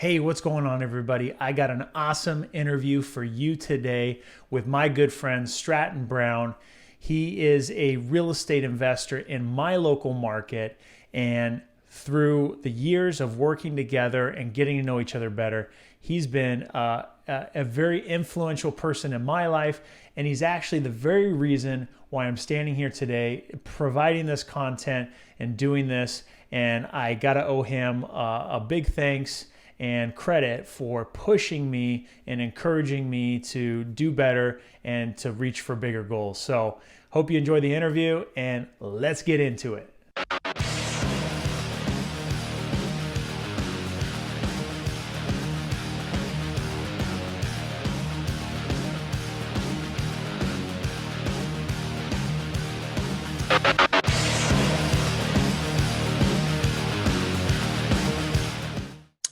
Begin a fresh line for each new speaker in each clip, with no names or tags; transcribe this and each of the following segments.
Hey, what's going on, everybody? I got an awesome interview for you today with my good friend Stratton Brown. He is a real estate investor in my local market, and through the years of working together and getting to know each other better, he's been a very influential person in my life, and he's actually the very reason why I'm standing here today providing this content and doing this. And I got to owe him a big thanks and credit for pushing me and encouraging me to do better and to reach for bigger goals. So hope you enjoy the interview, and let's get into it.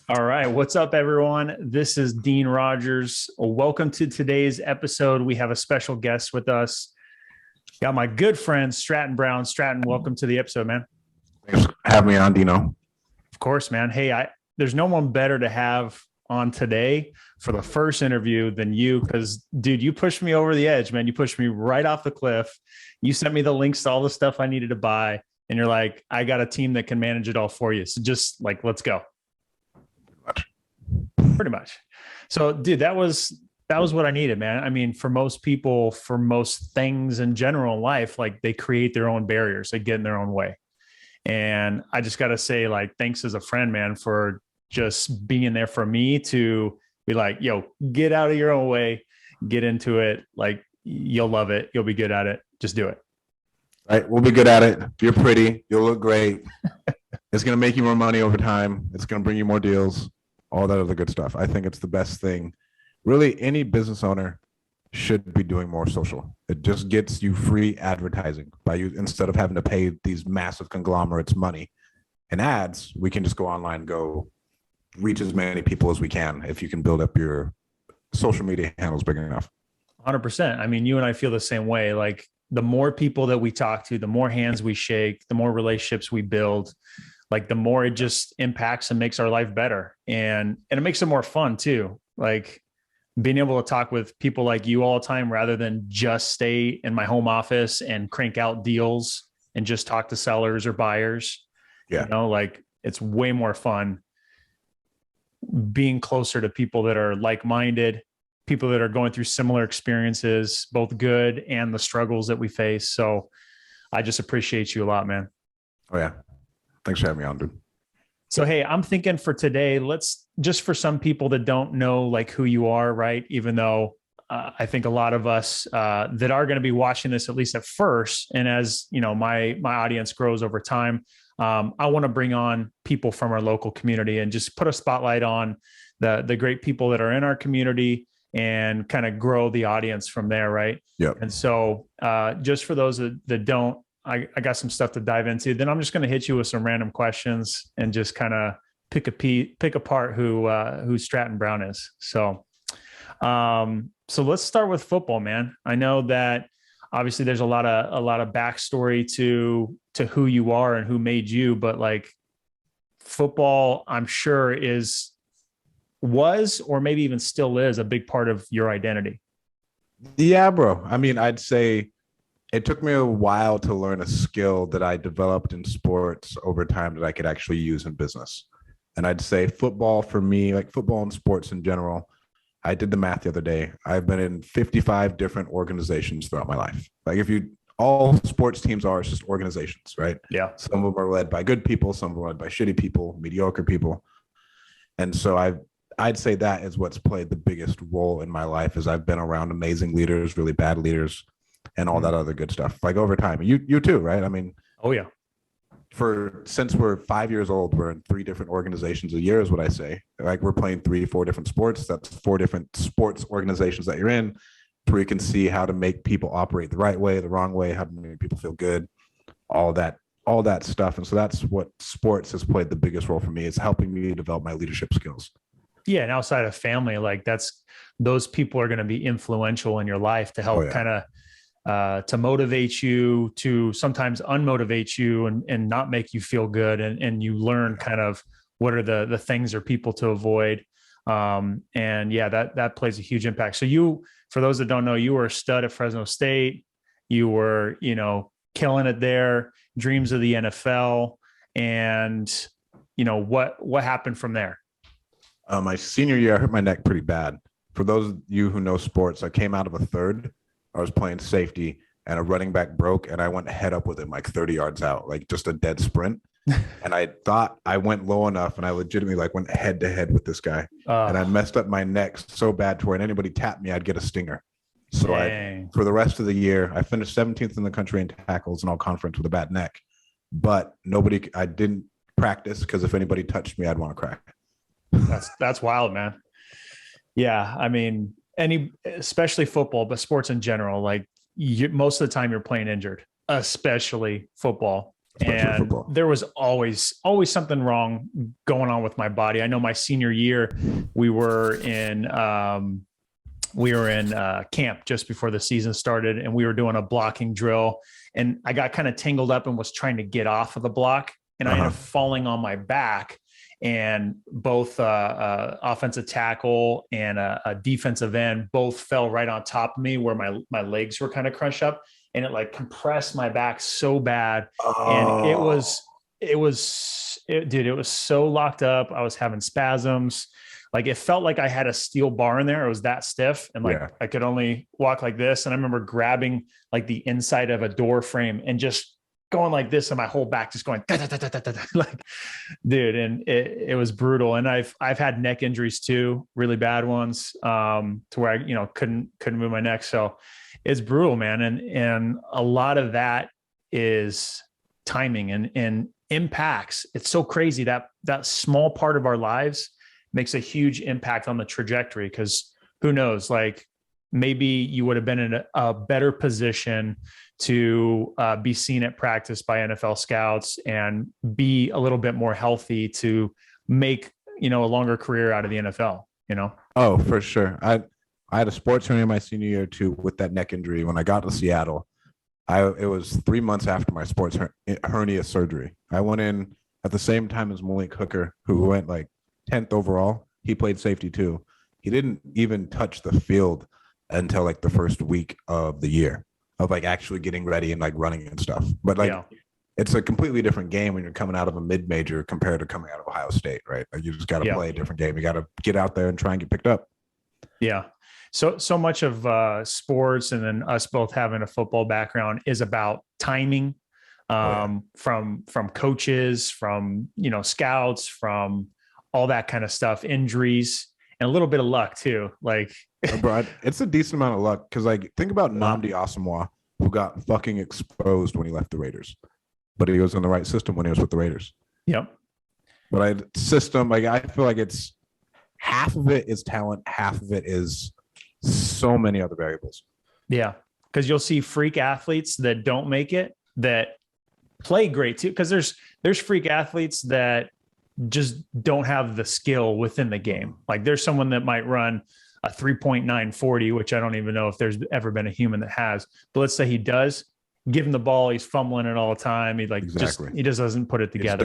All right. What's up, everyone? This is Dean Rogers. Welcome to today's episode. We have a special guest with us. Got my good friend, Stratton Brown. Stratton, welcome to the episode, man.
Thanks for having me on, Dino.
Of course, man. Hey, there's no one better to have on today for the first interview than you, because, dude, you pushed me over the edge, man. You pushed me right off the cliff. You sent me the links to all the stuff I needed to buy, and you're like, I got a team that can manage it all for you. So just like, let's go. Pretty much. So, dude, that was what I needed, man. I mean, for most people, for most things in general in life, like, they create their own barriers, they get in their own way. And I just got to say, like, thanks as a friend, man, for just being there for me to be like, yo, get out of your own way, get into it. Like, you'll love it. You'll be good at it. Just do it.
Right. We'll be good at it. You're pretty. You'll look great. It's going to make you more money over time. It's going to bring you more deals, all that other good stuff. I think it's the best thing. Really, any business owner should be doing more social. It just gets you free advertising by you. Instead of having to pay these massive conglomerates money and ads, we can just go online and go reach as many people as we can if you can build up your social media handles big enough.
100%. I mean, you and I feel the same way. Like, the more people that we talk to, the more hands we shake, the more relationships we build, like, the more it just impacts and makes our life better. And it makes it more fun too. Like, being able to talk with people like you all the time, rather than just stay in my home office and crank out deals and just talk to sellers or buyers.
Yeah.
You know, like, it's way more fun being closer to people that are like-minded, people that are going through similar experiences, both good and the struggles that we face. So I just appreciate you a lot, man.
Oh yeah. Thanks for having me on, dude.
So, hey, I'm thinking for today, let's just, for some people that don't know like who you are, right? Even though I think a lot of us that are going to be watching this, at least at first, and as you know, my audience grows over time, I want to bring on people from our local community and just put a spotlight on the great people that are in our community and kind of grow the audience from there, right?
Yep.
And so, just for those that don't, I got some stuff to dive into. Then I'm just going to hit you with some random questions and just kind of pick apart who Stratton Brown is. So let's start with football, man. I know that obviously there's a lot of backstory to who you are and who made you, but like, football, I'm sure was, or maybe even still is, a big part of your identity.
Yeah, bro. I mean, I'd say it took me a while to learn a skill that I developed in sports over time that I could actually use in business. And I'd say football for me, like football and sports in general, I did the math the other day. I've been in 55 different organizations throughout my life. Like, all sports teams are just organizations, right?
Yeah.
Some of them are led by good people, some of them are led by shitty people, mediocre people. And so I'd say that is what's played the biggest role in my life, is I've been around amazing leaders, really bad leaders, and all that other good stuff. Like, over time, you too, right? I mean,
oh yeah.
Since we're 5 years old, we're in 3 different organizations a year, is what I say. Like, we're playing 3-4 different sports. That's 4 different sports organizations that you're in, where you can see how to make people operate the right way, the wrong way, how to make people feel good, all that stuff. And so that's what sports has played the biggest role for me, is helping me develop my leadership skills.
Yeah. And outside of family, like, those people are going to be influential in your life to help kind of to motivate you, to sometimes unmotivate you and not make you feel good. And you learn kind of what are the things or people to avoid. And yeah, that plays a huge impact. So you, for those that don't know, you were a stud at Fresno State. You were, killing it there, dreams of the NFL. And, what happened from there?
My senior year, I hurt my neck pretty bad. For those of you who know sports, I came out of a third. I was playing safety, and a running back broke, and I went head up with him like 30 yards out, like just a dead sprint. And I thought I went low enough, and I legitimately like went head to head with this guy. And I messed up my neck so bad to where when anybody tapped me, I'd get a stinger. So for the rest of the year, I finished 17th in the country in tackles and all conference with a bad neck. But I didn't practice because if anybody touched me, I'd want to crack.
That's wild, man. Yeah. I mean, especially football, but sports in general, like most of the time you're playing injured, especially football. There was always something wrong going on with my body. I know my senior year, we were in camp just before the season started, and we were doing a blocking drill, and I got kind of tangled up and was trying to get off of the block, and I ended up falling on my back, and both offensive tackle and a defensive end both fell right on top of me where my legs were kind of crunched up, and it like compressed my back so bad. And it was so locked up. I was having spasms. Like it felt like I had a steel bar in there. It was that stiff. And I could only walk like this. And I remember grabbing like the inside of a door frame and just going like this, and my whole back just going like, dude. And it was brutal. And I've had neck injuries too, really bad ones, to where I, couldn't move my neck. So it's brutal, man. And a lot of that is timing and impacts. It's so crazy that small part of our lives makes a huge impact on the trajectory. Cause who knows, like maybe you would have been in a better position to be seen at practice by NFL scouts and be a little bit more healthy to make, a longer career out of the NFL,
Oh, for sure. I had a sports hernia my senior year too with that neck injury. When I got to Seattle, it was 3 months after my sports hernia surgery. I went in at the same time as Malik Hooker, who went like 10th overall. He played safety too. He didn't even touch the field until like the first week of the year of like actually getting ready and like running and stuff. But it's a completely different game when you're coming out of a mid-major compared to coming out of Ohio State, right? Like you just got to play a different game. You got to get out there and try and get picked up.
Yeah. So much of sports, and then us both having a football background, is about timing, from coaches, from, scouts, from all that kind of stuff, injuries, and a little bit of luck too. Like,
bro, it's a decent amount of luck. Cause like, think about Nnamdi Asomugha, who got fucking exposed when he left the Raiders, but he was in the right system when he was with the Raiders.
Yep.
But I feel like it's half of it is talent. Half of it is so many other variables.
Yeah. Cause you'll see freak athletes that don't make it that play great too. Cause there's freak athletes that just don't have the skill within the game. Like there's someone that might run a 3.940, which I don't even know if there's ever been a human that has, but let's say he does. Give him the ball, he's fumbling it all the time. He he just doesn't put it together.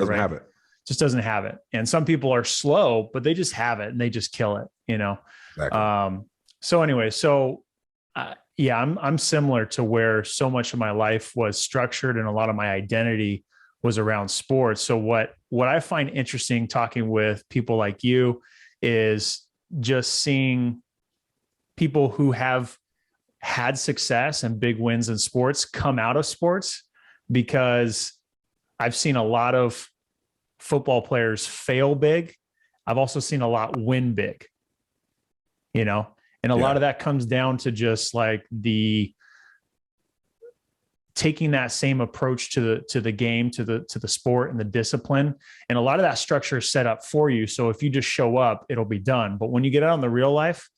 Just doesn't have it. And some people are slow, but they just have it and they just kill it, Exactly. So anyway, I'm similar to where so much of my life was structured and a lot of my identity was around sports. So what I find interesting talking with people like you is just seeing people who have had success and big wins in sports come out of sports, because I've seen a lot of football players fail big. I've also seen a lot win big, and a lot of that comes down to just like taking that same approach to the game, to the sport and the discipline. And a lot of that structure is set up for you. So if you just show up, it'll be done. But when you get out in the real life,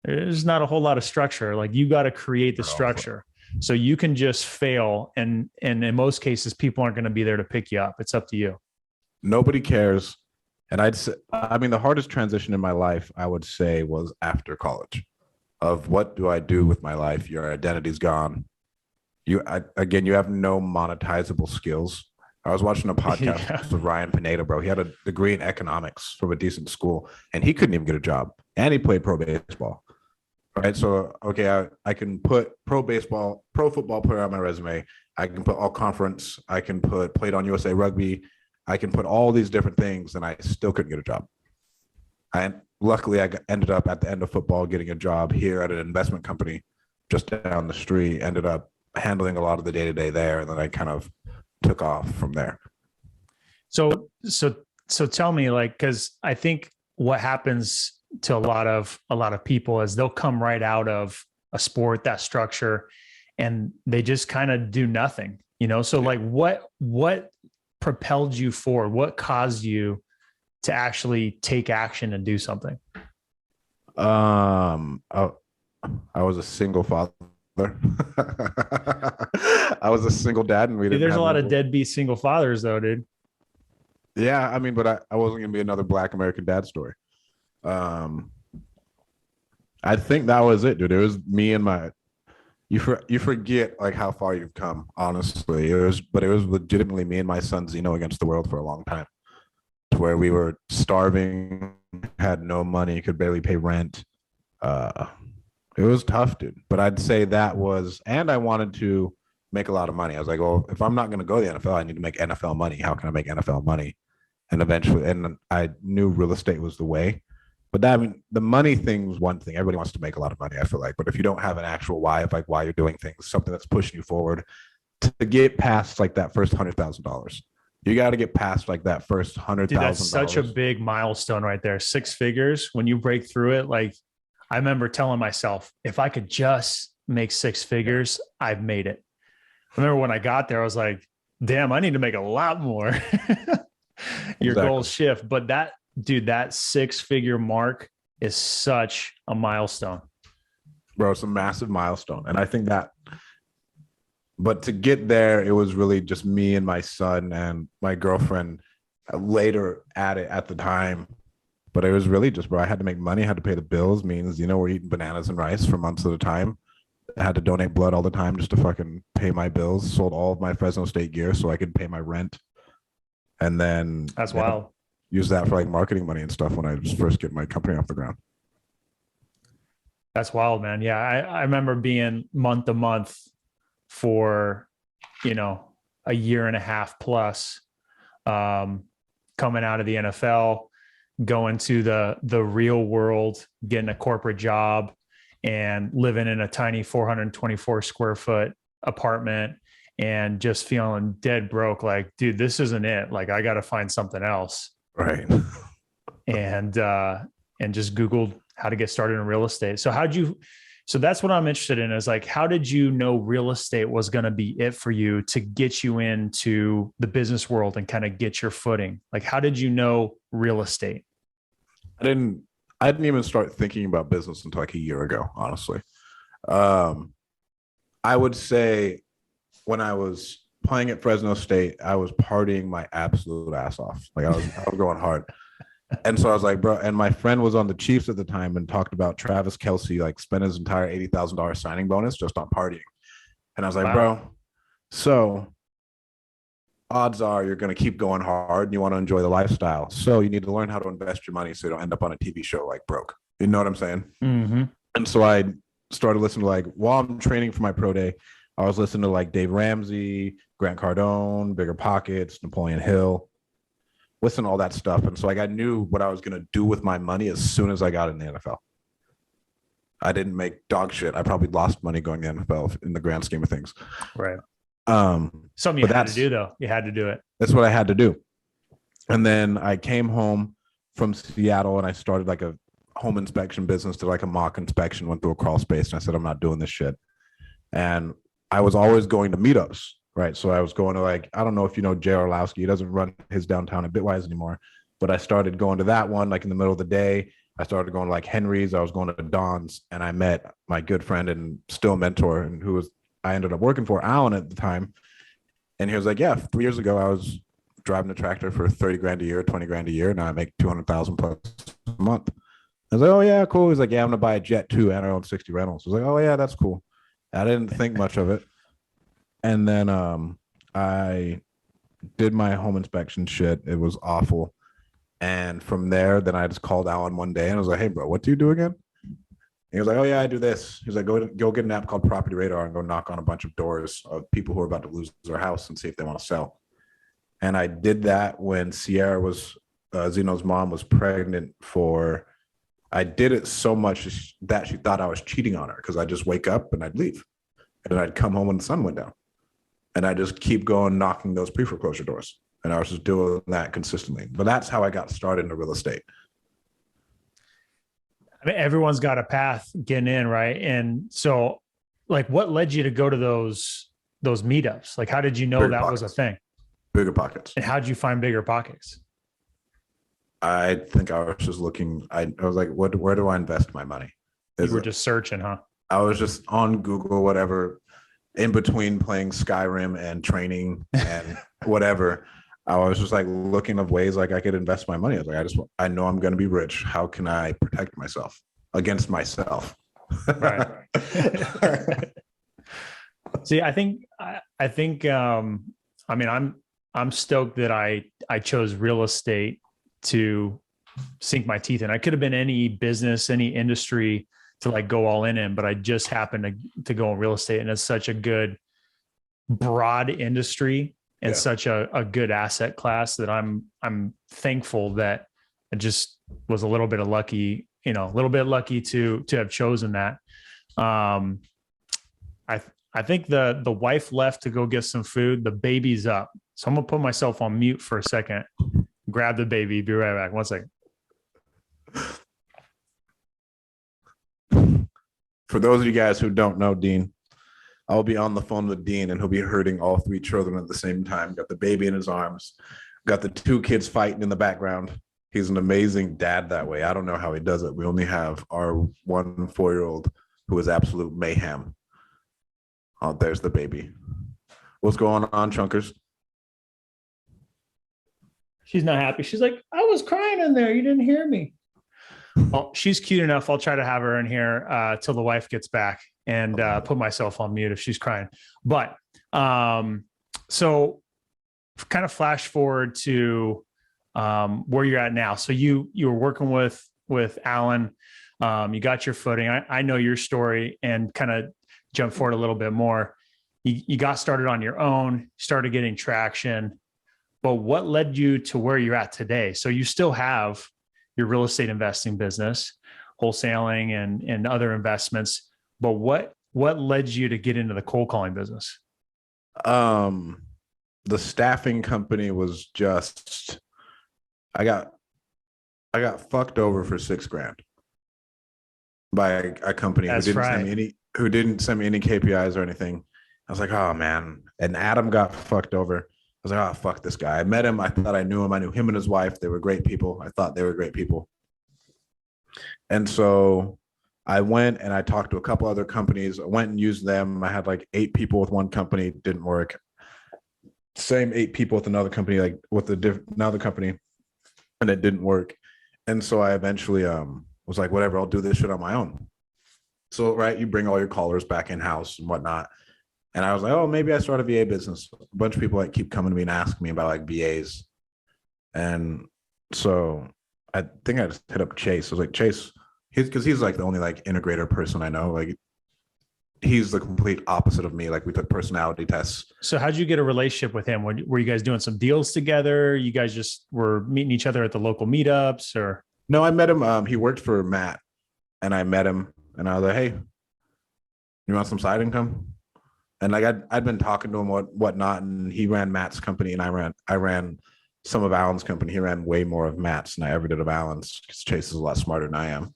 there's not a whole lot of structure. Like you got to create the structure. So you can just fail. And in most cases, people aren't going to be there to pick you up. It's up to you.
Nobody cares. And the hardest transition in my life, I would say, was after college. Of what do I do with my life? Your identity's gone. You have no monetizable skills. I was watching a podcast
Yeah.
with Ryan Pineda, bro. He had a degree in economics from a decent school, and he couldn't even get a job. And he played pro baseball. Right. So, okay, I can put pro football player on my resume. I can put all conference. I can put played on USA Rugby. I can put all these different things, and I still couldn't get a job. And luckily, ended up at the end of football getting a job here at an investment company just down the street. Ended up handling a lot of the day to day there, and then I kind of took off from there.
So tell me, like, because I think what happens to a lot of people is they'll come right out of a sport, that structure, and they just kind of do nothing, you know? So like what propelled you forward? What caused you to actually take action and do something?
I was a single father. I was a single dad, and we
Dude,
didn't
there's a
have
lot of deadbeat single fathers though, dude.
Yeah, I mean, but I wasn't gonna be another Black American dad story. Um, I think that was it, dude. It was me and my. You forget like how far you've come. Honestly, it was legitimately me and my son Zeno against the world for a long time, to where we were starving, had no money, could barely pay rent. Uh, it was tough, dude. But I'd say that was, and I wanted to make a lot of money. I was like, well, if I'm not going to go to the NFL, I need to make NFL money. How can I make NFL money? And eventually, and I knew real estate was the way. But that, I mean, the money thing was one thing. Everybody wants to make a lot of money, I feel like. But if you don't have an actual why of like why you're doing things, something that's pushing you forward to get past like that first $100,000, you got to get past like that first
Dude, that's
$100,000.
such a big milestone right there. 6 figures. When you break through it, like I remember telling myself, if I could just make 6 figures, I've made it. I remember when I got there, I was like, damn, I need to make a lot more. Your
Exactly.
goals shift. But that, dude, that 6 figure mark is such a milestone.
Bro, it's a massive milestone. And I think that, but to get there, it was really just me and my son and my girlfriend later at it at the time. But it was really just, bro, I had to make money, I had to pay the bills, means, you know, we're eating bananas and rice for months at a time. I had to donate blood all the time just to fucking pay my bills, sold all of my Fresno State gear so I could pay my rent. And then
That's wild.
Use that for like marketing money and stuff when I was first getting my company off the ground.
That's wild, man. Yeah. I remember being month to month for, you know, a year and a half plus, coming out of the NFL, going to the real world, getting a corporate job and living in a tiny 424 square foot apartment and just feeling dead broke. Like, dude, this isn't it. Like, I got to find something else.
Right.
And just Googled how to get started in real estate. So that's what I'm interested in is like, how did you know real estate was going to be it for you to get you into the business world and kind of get your footing? Like, how did you know real estate?
I didn't even start thinking about business until like a year ago, honestly. I would say when I was playing at Fresno State, I was partying my absolute ass off. Like I was going hard. And so I was like, bro, and my friend was on the Chiefs at the time and talked about Travis Kelce, like spent his entire $80,000 signing bonus just on partying. And I was like, bro, so odds are you're going to keep going hard and you want to enjoy the lifestyle. So you need to learn how to invest your money so you don't end up on a TV show like broke. You know what I'm saying?
Mm-hmm.
And so I started listening to like, while I'm training for my pro day, I was listening to like Dave Ramsey, Grant Cardone, Bigger Pockets, Napoleon Hill, listen to all that stuff. And so like I knew what I was going to do with my money as soon as I got in the NFL. I didn't make dog shit. I probably lost money going to the NFL in the grand scheme of things.
Right.
Something
you had to do though. You had to do it.
That's what I had to do. And then I came home from Seattle and I started like a home inspection business, to like a mock inspection, went through a crawl space, and I said, I'm not doing this shit. And I was always going to meetups, right? So I was going to like, I don't know if you know Jay Orlowski, he doesn't run his downtown at Bitwise anymore, but I started going to that one like in the middle of the day. I started going to like Henry's, I was going to Don's, and I met my good friend and still mentor, and I ended up working for, Alan, at the time. And he was like, yeah, 3 years ago, I was driving a tractor for 30 grand a year, 20 grand a year. Now I make 200,000 plus a month. I was like, oh yeah, cool. He's like, yeah, I'm gonna buy a jet too, and I own 60 rentals. I was like, oh yeah, that's cool. I didn't think much of it. And then I did my home inspection shit. It was awful. And from there, then I just called Alan one day and I was like, "Hey, bro, what do you do again?" He was like, "Oh yeah, I do this." He's like, "Go get an app called Property Radar and go knock on a bunch of doors of people who are about to lose their house and see if they want to sell." And I did that when Sierra was Zeno's mom was pregnant for. I did it so much that she thought I was cheating on her because I just wake up and I'd leave, and I'd come home when the sun went down, and I just keep going knocking those pre-foreclosure doors, and I was just doing that consistently. But that's how I got started into real estate.
I mean, everyone's got a path getting in, right? And so, like, what led you to go to those meetups? Like, how did you know
Bigger
that was a
pockets.
thing?
Bigger pockets.
And how did you find bigger pockets?
I think I was just looking. I was like, where do I invest my money?
You were just searching, huh?
I was just on Google, whatever, in between playing Skyrim and training and whatever. I was just like looking of ways like I could invest my money. I was like, I know I'm going to be rich. How can I protect myself against myself?
Right. See, I mean, I'm stoked that I chose real estate to sink my teeth in. I could have been any business, any industry to like go all in, but I just happened to go in real estate, and it's such a good broad industry and
Yeah.
such a good asset class that I'm thankful that I just was a little bit of lucky, a little bit lucky to have chosen that. I think the wife left to go get some food. The baby's up. So I'm gonna put myself on mute for a second, grab the baby, be right back. 1 second.
For those of you guys who don't know Dean, I'll be on the phone with Dean and he'll be herding all three children at the same time. Got the baby in his arms, got the two kids fighting in the background. He's an amazing dad that way. I don't know how he does it. We only have our 1 4-year-old who is absolute mayhem. Oh, there's the baby. What's going on, Chunkers?
She's not happy. She's like, I was crying in there. You didn't hear me. Well, she's cute enough. I'll try to have her in here till the wife gets back and put myself on mute if she's crying. But so kind of flash forward to where you're at now. So you were working with Alan. You got your footing. I know your story, and kind of jump forward a little bit more. You got started on your own, started getting traction. But what led you to where you're at today? So you still have your real estate investing business, wholesaling and other investments. But what led you to get into the cold calling business?
The staffing company was just, I got fucked over for $6,000 by a company
That's
who didn't
right.
send me any KPIs or anything. I was like, oh man. And Adam got fucked over. I was like, oh, fuck this guy. I met him. I thought I knew him. I knew him and his wife. They were great people. I thought they were great people. And so I went and I talked to a couple other companies. I went and used them. I had like 8 people with one company. Didn't work. Same 8 people with another company, like with another company, and it didn't work. And so I eventually was like, whatever, I'll do this shit on my own. So, right, you bring all your callers back in-house and whatnot. And I was like, oh, maybe I start a VA business. A bunch of people like keep coming to me and asking me about like VAs. And so I think I just hit up Chase. I was like, Chase, because he's like the only like integrator person I know. Like he's the complete opposite of me. Like we took personality tests.
So how'd you get a relationship with him? Were you guys doing some deals together? You guys just were meeting each other at the local meetups, or?
No, I met him. He worked for Matt, and I met him, and I was like, hey, you want some side income? And like I'd been talking to him whatnot, and he ran Matt's company, and I ran some of Alan's company. He ran way more of Matt's than I ever did of Alan's, because Chase is a lot smarter than I am.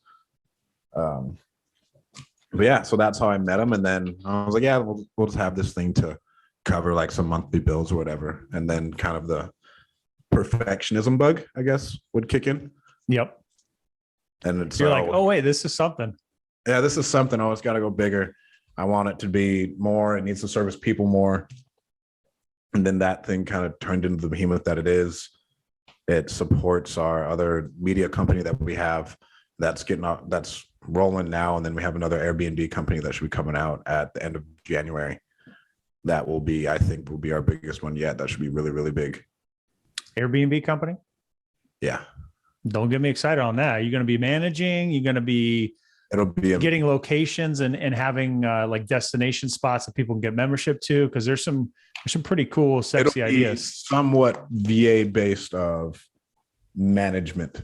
But yeah, so that's how I met him, and then I was like, yeah, we'll just have this thing to cover like some monthly bills or whatever, and then kind of the perfectionism bug, I guess, would kick in.
Yep.
And it's
You're like, oh wait, this is something.
Yeah, this is something. I always got to go bigger. I want it to be more. It needs to service people more. And then that thing kind of turned into the behemoth that it is. It supports our other media company that we have that's rolling now. And then we have another Airbnb company that should be coming out at the end of January. that will be, I think, will be our biggest one yet. That should be really, really big.
Airbnb company?
Yeah.
Don't get me excited on that. You're going to be managing, you're going to be
It'll be
getting locations and having like destination spots that people can get membership to, because there's some pretty cool, sexy ideas.
Somewhat VA based of management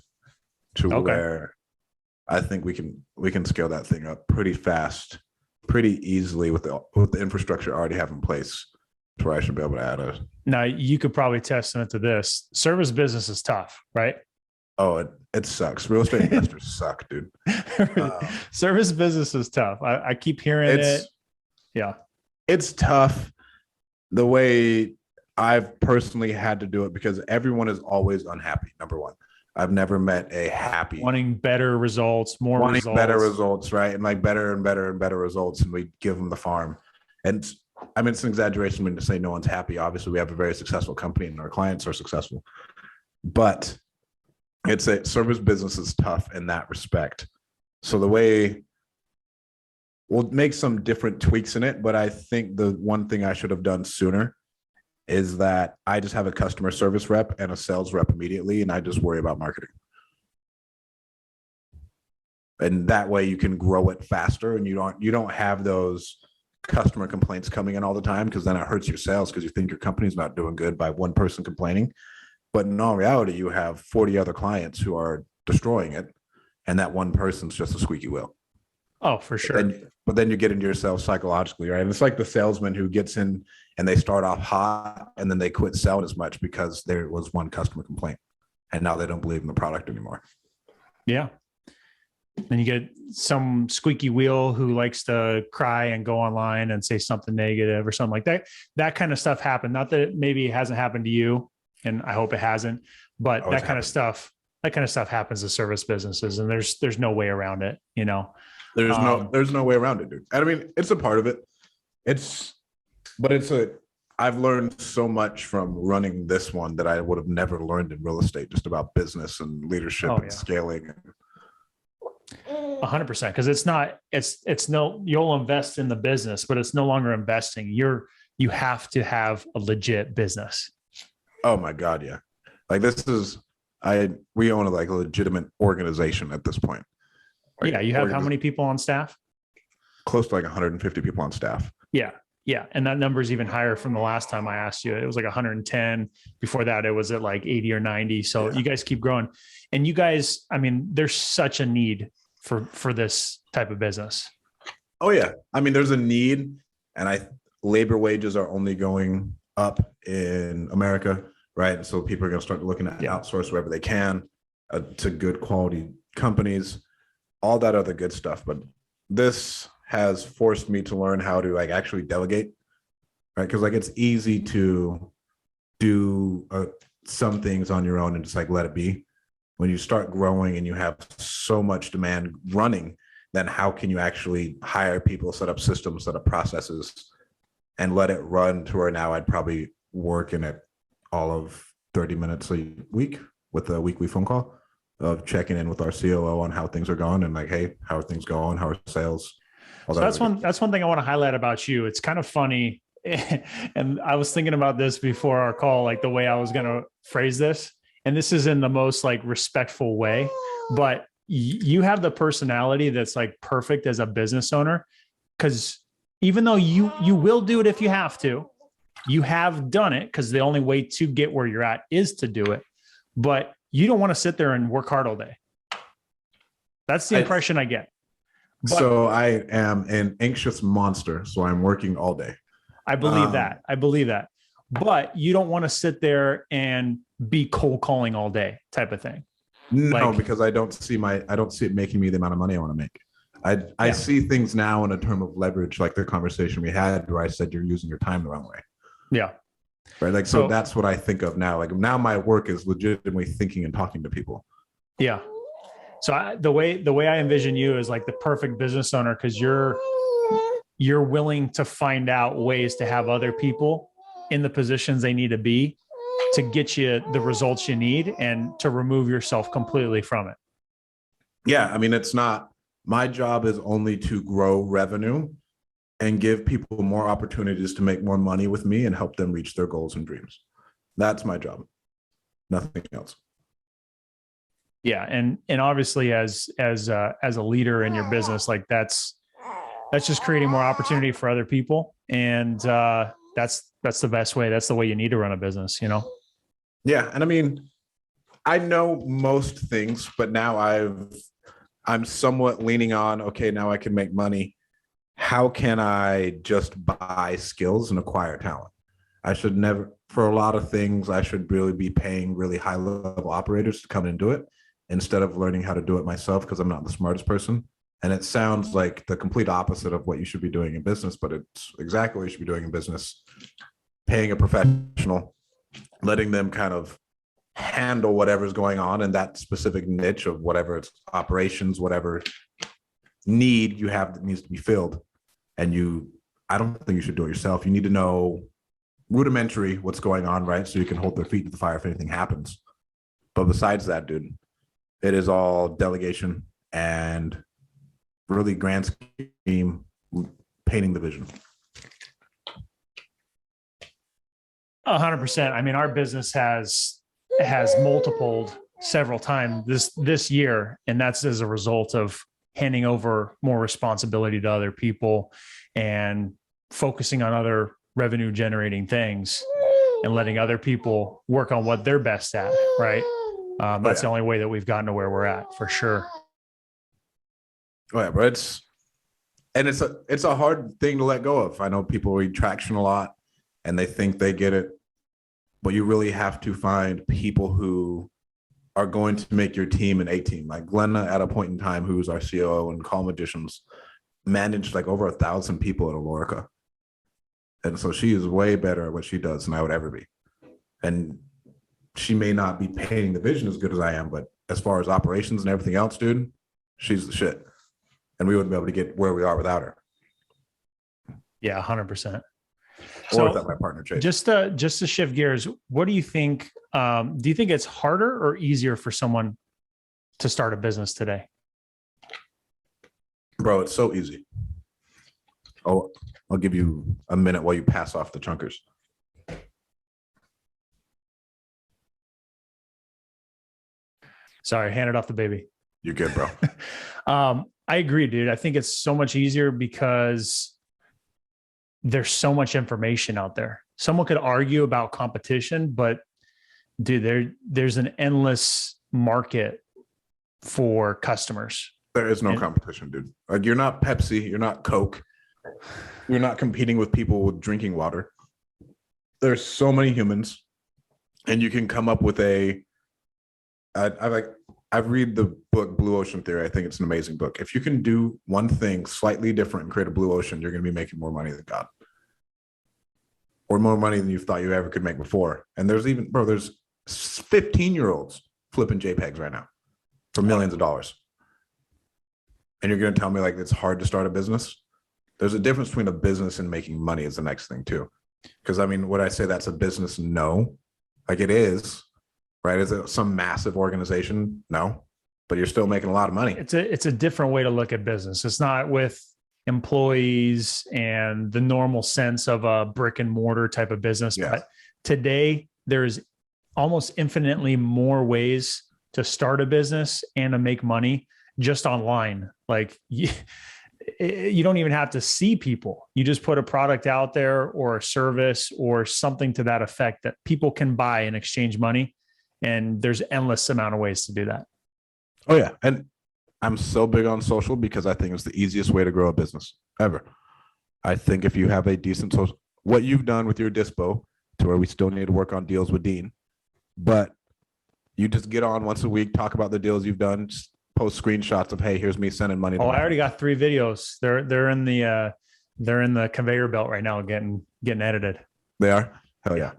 to where I think we can scale that thing up pretty fast, pretty easily with the infrastructure I already have in place, to where I should be able to add a.
Now you could probably testament to this. Service business is tough, right?
Oh, it sucks. Real estate investors suck, dude.
Service business is tough. I keep hearing it. Yeah.
It's tough the way I've personally had to do it, because everyone is always unhappy. Number one, I've never met a happy
wanting better results,
better results, right? And like better and better and better results. And we give them the farm. And I mean, it's an exaggeration when to say no one's happy. Obviously, we have a very successful company and our clients are successful, but it's a service business is tough in that respect. So the way we'll make some different tweaks in it, but I think the one thing I should have done sooner is that I just have a customer service rep and a sales rep immediately, and I just worry about marketing. And that way you can grow it faster, and you don't have those customer complaints coming in all the time, because then it hurts your sales because you think your company's not doing good by one person complaining. But in all reality, you have 40 other clients who are destroying it, and that one person's just a squeaky wheel.
Oh, for sure.
But then you get into yourself psychologically, right? And it's like the salesman who gets in and they start off hot and then they quit selling as much because there was one customer complaint, and now they don't believe in the product anymore.
Yeah. And you get some squeaky wheel who likes to cry and go online and say something negative or something like that. That kind of stuff happened. Not that it maybe hasn't happened to you, and I hope it hasn't, but that kind of stuff happens to service businesses, and there's no way around it, you know?
There's no way around it, dude. I mean, it's a part of it. I've learned so much from running this one that I would have never learned in real estate, just about business and leadership and scaling.
100%. Because you'll invest in the business, but it's no longer investing. You have to have a legit business.
Oh my God. Yeah. Like we own a legitimate organization at this point.
Right? Yeah. You have how many people on staff?
Close to 150 people on staff.
Yeah. Yeah. And that number is even higher from the last time I asked you. It was 110. Before that, it was at 80 or 90. So you guys keep growing. And you guys, I mean, there's such a need for this type of business.
Oh yeah. I mean, there's a need, and labor wages are only going up in America, right? So people are going to start looking at outsource wherever they can to good quality companies, all that other good stuff. But this has forced me to learn how to actually delegate, right? Because it's easy to do some things on your own and just let it be. When you start growing and you have so much demand running, then how can you actually hire people, set up systems, set up processes, and let it run to where now I'd probably work in it all of 30 minutes a week with a weekly phone call of checking in with our COO on how things are going and hey, how are things going? How are sales?
So that's one thing I want to highlight about you. It's kind of funny. And I was thinking about this before our call, the way I was going to phrase this. And this is in the most respectful way, but you have the personality that's perfect as a business owner. Because even though you will do it if you have to, you have done it, because the only way to get where you're at is to do it. But you don't want to sit there and work hard all day. That's the impression I get. But
so I am an anxious monster. So I'm working all day.
I believe that. But you don't want to sit there and be cold calling all day type of thing.
No, because I don't see it making me the amount of money I want to make. I see things now in a term of leverage, like the conversation we had where I said you're using your time the wrong way.
Yeah.
Right. So that's what I think of now. Now my work is legitimately thinking and talking to people.
Yeah. So the way I envision you is the perfect business owner, because you're willing to find out ways to have other people in the positions they need to be to get you the results you need and to remove yourself completely from it.
Yeah. I mean, my job is only to grow revenue and give people more opportunities to make more money with me and help them reach their goals and dreams. That's my job. Nothing else.
Yeah, and obviously as a leader in your business, like that's just creating more opportunity for other people, and that's the best way. That's the way you need to run a business, you know.
Yeah, and I mean, I know most things, but now I'm somewhat leaning on, okay, now I can make money. How can I just buy skills and acquire talent? I should never, for a lot of things, I should really be paying really high level operators to come and do it instead of learning how to do it myself because I'm not the smartest person. And it sounds like the complete opposite of what you should be doing in business, but it's exactly what you should be doing in business. Paying a professional, letting them kind of handle whatever's going on in that specific niche of whatever it's operations, whatever need you have that needs to be filled. And I don't think you should do it yourself. You need to know rudimentary what's going on, right? So you can hold their feet to the fire if anything happens. But besides that, dude, it is all delegation and really grand scheme painting the vision.
100%. I mean, our business has multiplied several times this year, and that's as a result of handing over more responsibility to other people and focusing on other revenue generating things and letting other people work on what they're best at, right? That's the only way that we've gotten to where we're at, for sure.
Oh yeah, but it's a hard thing to let go of. I know people read traction a lot and they think they get it, but you really have to find people who are going to make your team an A team. Like Glenna, at a point in time, who was our COO and Call Magicians, managed like over 1,000 people at Alorica. And so she is way better at what she does than I would ever be. And she may not be painting the vision as good as I am, but as far as operations and everything else, dude, she's the shit. And we wouldn't be able to get where we are without her.
Yeah, 100%.
Or without my partner, Chase.
Just to shift gears, what do you think? Do you think it's harder or easier for someone to start a business today?
Bro, it's so easy. Oh, I'll give you a minute while you pass off the chunkers.
Sorry, handed off the baby.
You're good, bro.
I agree, dude. I think it's so much easier because there's so much information out there. Someone could argue about competition, but dude, there's an endless market for customers.
There is no competition, dude. Like, you're not Pepsi, you're not Coke, you're not competing with people with drinking water. There's so many humans, and you can come up with I've read the book Blue Ocean Theory. I think it's an amazing book. If you can do one thing slightly different and create a blue ocean, you're going to be making more money than God, or more money than you thought you ever could make before. And there's 15-year-olds flipping JPEGs right now for millions of dollars. And you're going to tell me like it's hard to start a business? There's a difference between a business and making money is the next thing too. Because I mean, would I say that's a business? No. Like it is, right? Is it some massive organization? No. But you're still making a lot of money.
It's a different way to look at business. It's not with employees and the normal sense of a brick and mortar type of business. Yes. But today there's almost infinitely more ways to start a business and to make money just online. Like you don't even have to see people. You just put a product out there or a service or something to that effect that people can buy and exchange money. And there's endless amount of ways to do that.
Oh yeah. And I'm so big on social because I think it's the easiest way to grow a business ever. I think if you have a decent social, what you've done with your dispo, to where we still need to work on deals with Dean, but you just get on once a week, talk about the deals you've done, just post screenshots of, hey, here's me sending money.
I already got 3 videos. They're in the conveyor belt right now, getting edited.
They are? Hell yeah.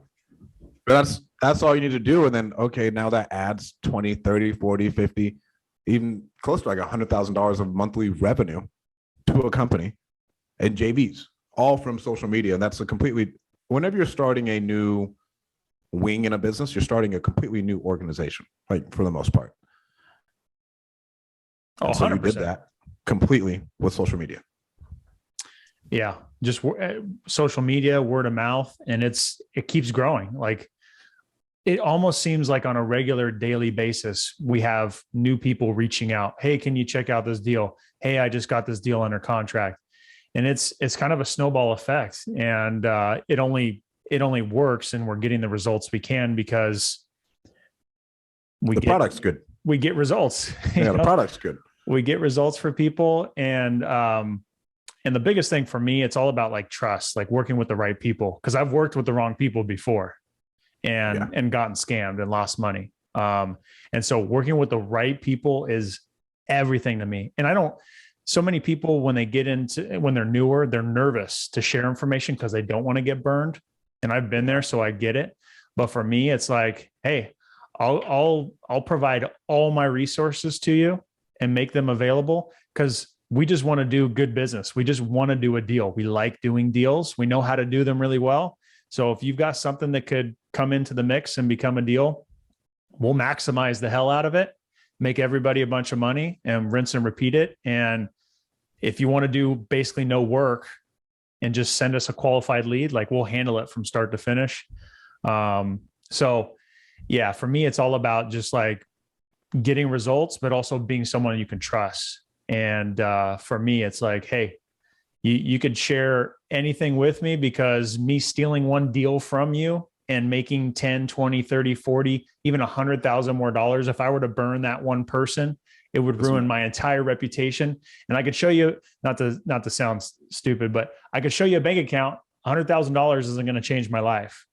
But that's all you need to do. And then, okay, now that adds 20, 30, 40, 50, even close to like $100,000 of monthly revenue to a company and JVs, all from social media. And that's whenever you're starting a new wing in a business, you're starting a completely new organization, like for the most part.
Oh,
so you did that completely with social media.
Yeah. just social media, word of mouth, and it keeps growing. Like it almost seems like on a regular daily basis, we have new people reaching out. Hey, can you check out this deal? Hey, I just got this deal under contract. And it's kind of a snowball effect. And it only works, and we're getting the results we can because
the product's good.
We get results.
Yeah, the product's good.
We get results for people. And the biggest thing for me, it's all about like trust, like working with the right people. Cause I've worked with the wrong people before and gotten scammed and lost money. And so working with the right people is everything to me. And so many people, when they're newer, they're nervous to share information because they don't want to get burned. And I've been there, so I get it. But for me, it's like, hey, I'll provide all my resources to you and make them available because we just want to do good business. We just want to do a deal. We like doing deals. We know how to do them really well. So if you've got something that could come into the mix and become a deal, we'll maximize the hell out of it, make everybody a bunch of money and rinse and repeat it. And if you want to do basically no work and just send us a qualified lead, like we'll handle it from start to finish. So yeah, for me, it's all about just like getting results, but also being someone you can trust. And for me, it's like, hey, you could share anything with me because me stealing one deal from you and making 10, 20, 30, 40, even $100,000 more dollars. If I were to burn that one person, it would ruin my entire reputation. And I could show you, not to sound stupid, but I could show you a bank account. $100,000 isn't going to change my life.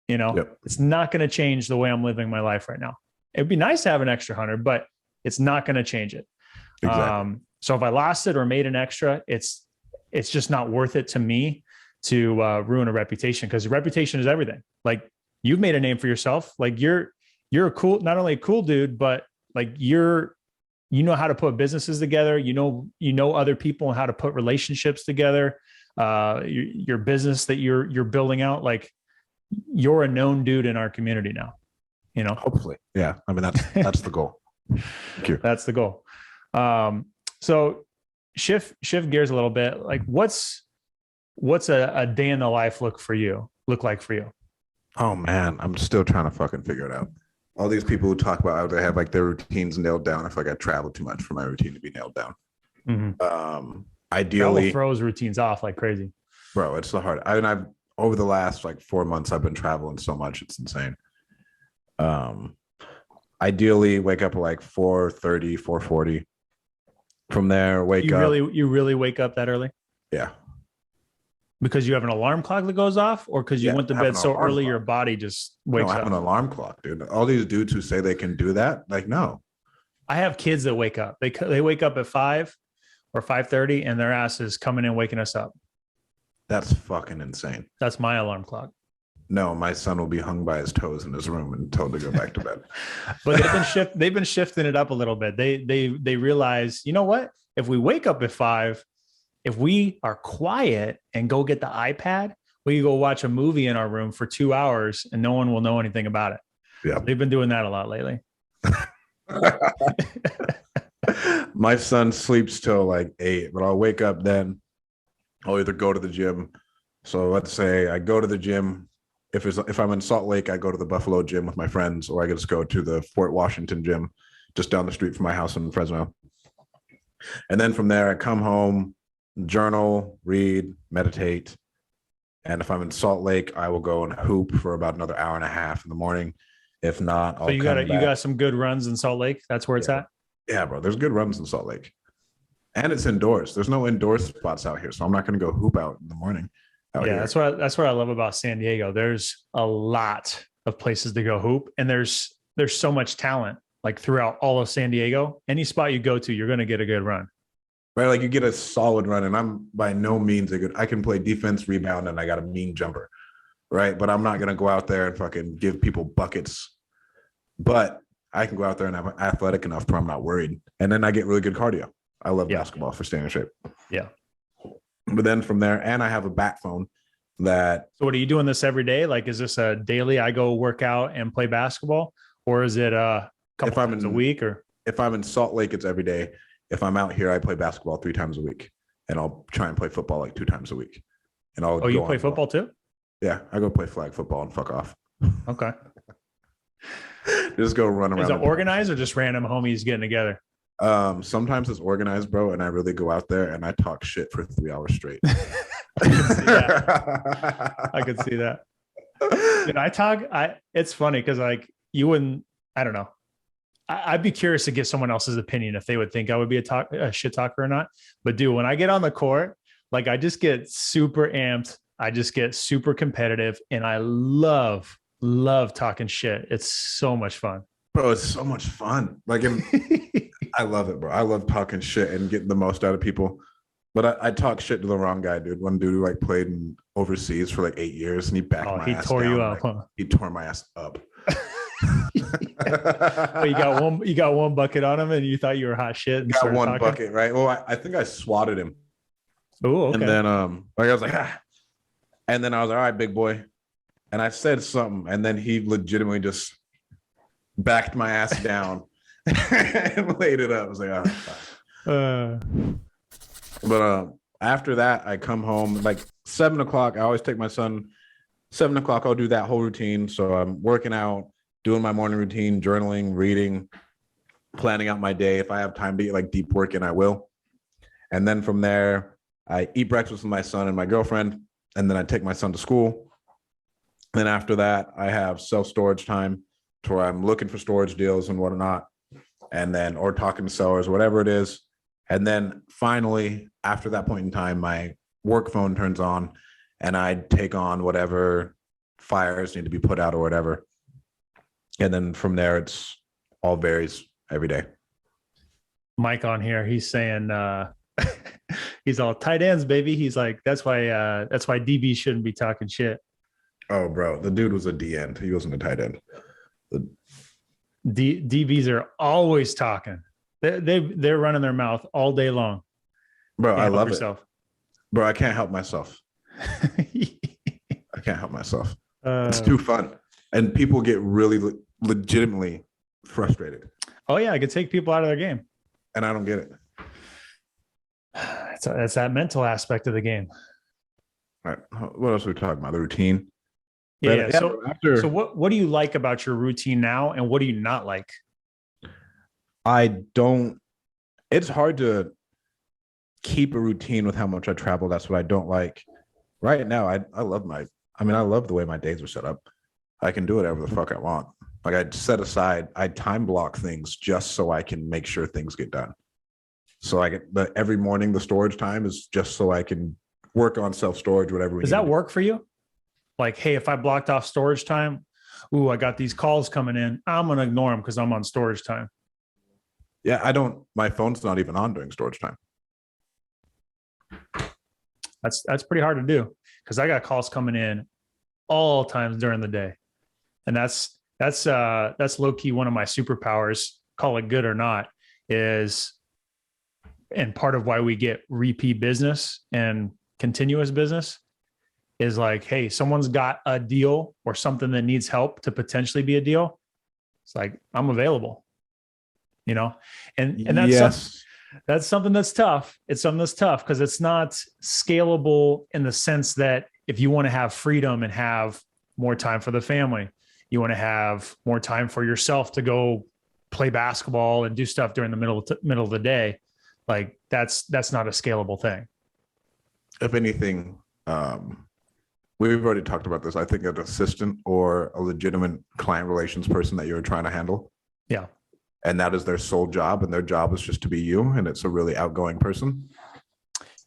It's not going to change the way I'm living my life right now. It'd be nice to have an extra 100, but it's not going to change it.
Exactly.
So if I lost it or made an extra, it's just not worth it to me to ruin a reputation, because reputation is everything. Like you've made a name for yourself. Like you're a cool, not only a cool dude, but like you know how to put businesses together. You know other people and how to put relationships together. Your business that you're building out, like you're a known dude in our community now.
Hopefully, yeah. I mean that's the goal. Thank you.
That's the goal. So shift gears a little bit. Like what's a day in the life look like for you?
Oh man, I'm still trying to fucking figure it out. All these people who talk about how they have like their routines nailed down. I feel like I travel too much for my routine to be nailed down.
Mm-hmm.
Ideally,
travel throws routines off like crazy,
bro. It's so hard. I've over the last like 4 months, I've been traveling so much, it's insane. Ideally, wake up at like 4:30, 4:40. From there, wake up.
You really wake up that early?
Yeah.
Because you have an alarm clock that goes off, or because you went to bed so early your body just wakes up?
I have an alarm clock, dude. All these dudes who say they can do that, like, no.
I have kids that wake up. They wake up at 5 or 5:30, and their ass is coming in waking us up.
That's fucking insane.
That's my alarm clock.
No, my son will be hung by his toes in his room and told to go back to bed.
But they've been shifting it up a little bit. They realize, you know what? If we wake up at 5, if we are quiet and go get the iPad, we can go watch a movie in our room for 2 hours and no one will know anything about it.
Yeah.
They've been doing that a lot lately.
My son sleeps till like 8, but I'll wake up then. I'll either go to the gym. So let's say I go to the gym. If I'm in Salt Lake, I go to the Buffalo gym with my friends, or I just go to the Fort Washington gym just down the street from my house in Fresno. And then from there, I come home, journal, read, meditate. And if I'm in Salt Lake, I will go and hoop for about another hour and a half in the morning. If not, I'll
you got some good runs in Salt Lake. That's where it's at.
Yeah, bro. There's good runs in Salt Lake. And it's indoors. There's no indoor spots out here. So I'm not going to go hoop out in the morning.
Yeah, that's what I love about San Diego. There's a lot of places to go hoop, and there's so much talent like throughout all of San Diego. Any spot you go to, you're going to get a good run.
Right, like you get a solid run, and I'm by no means a good. I can play defense, rebound, and I got a mean jumper, right? But I'm not going to go out there and fucking give people buckets. But I can go out there and I'm athletic enough where I'm not worried, and then I get really good cardio. I love basketball for staying in shape.
Yeah.
But then from there, and I have a bat phone that.
So what are you doing this every day? Like, is this a daily, I go work out and play basketball, or is it a couple times a week? Or
if I'm in Salt Lake, it's every day. If I'm out here, I play basketball 3 times a week, and I'll try and play football like 2 times a week. and I'll
Oh, you
go
play
on.
football too?
Yeah, I go play flag football and fuck off.
Okay.
Just go run around.
Is it organized or just random homies getting together?
Sometimes it's organized, bro, and I really go out there and I talk shit for 3 hours straight.
I can see that. I could see that. Dude, it's funny because like you wouldn't, I don't know. I'd be curious to get someone else's opinion if they would think I would be a shit talker or not. But dude, when I get on the court, like I just get super amped. I just get super competitive, and I love talking shit. It's so much fun.
Bro, it's so much fun. Like, I love it, bro. I love talking shit and getting the most out of people. But I talk shit to the wrong guy, dude. One dude who like played in overseas for like 8 years, and he backed my ass
tore
down.
You up, huh?
He tore my ass up.
Well, you got one bucket on him, and you thought you were hot shit. And
got one bucket, right? Well, I think I swatted him.
Oh, okay.
And then like I was like, and then I was like, all right, big boy. And I said something, and then he legitimately just backed my ass down and laid it up. I was like, oh. But after that, I come home like 7 o'clock. I always take my son. 7 o'clock, I'll do that whole routine. So I'm working out, doing my morning routine, journaling, reading, planning out my day. If I have time to get like deep work in, I will. And then from there, I eat breakfast with my son and my girlfriend, and then I take my son to school. Then after that, I have self-storage time to where I'm looking for storage deals and whatnot, and then or talking to sellers, whatever it is. And then finally, after that point in time, my work phone turns on and I take on whatever fires need to be put out or whatever. And then from there, it's all varies every day.
Mike on here, he's saying he's all tight ends, baby. He's like, that's why DB shouldn't be talking shit.
Oh, bro, the dude was a D end. He wasn't a tight end.
DBs are always talking. They're running their mouth all day long.
Bro, I love it. Bro, I can't help myself. I can't help myself. It's too fun. And people get really legitimately frustrated.
Oh, yeah. I could take people out of their game.
And I don't get it.
It's that mental aspect of the game.
All right. What else are we talking about? The routine?
Yeah. So what do you like about your routine now, and what do you not like?
It's hard to keep a routine with how much I travel. That's what I don't like. Right now, I love the way my days are set up. I can do whatever the fuck I want. Like I time block things just so I can make sure things get done. So every morning, the storage time is just so I can work on self-storage, whatever.
Does that work for you? Like, hey, if I blocked off storage time, I got these calls coming in, I'm going to ignore them because I'm on storage time.
Yeah, my phone's not even on during storage time.
That's pretty hard to do because I got calls coming in all times during the day. And that's low key one of my superpowers, call it good or not, and part of why we get repeat business and continuous business is like, hey, someone's got a deal or something that needs help to potentially be a deal. It's like, I'm available, and that's,
yes.
That's something that's tough. It's something that's tough because it's not scalable in the sense that if you want to have freedom and have more time for the family, you want to have more time for yourself to go play basketball and do stuff during the middle of the day. Like that's not a scalable thing.
If anything, we've already talked about this. I think an assistant or a legitimate client relations person that you're trying to handle.
Yeah.
And that is their sole job, and their job is just to be you. And it's a really outgoing person.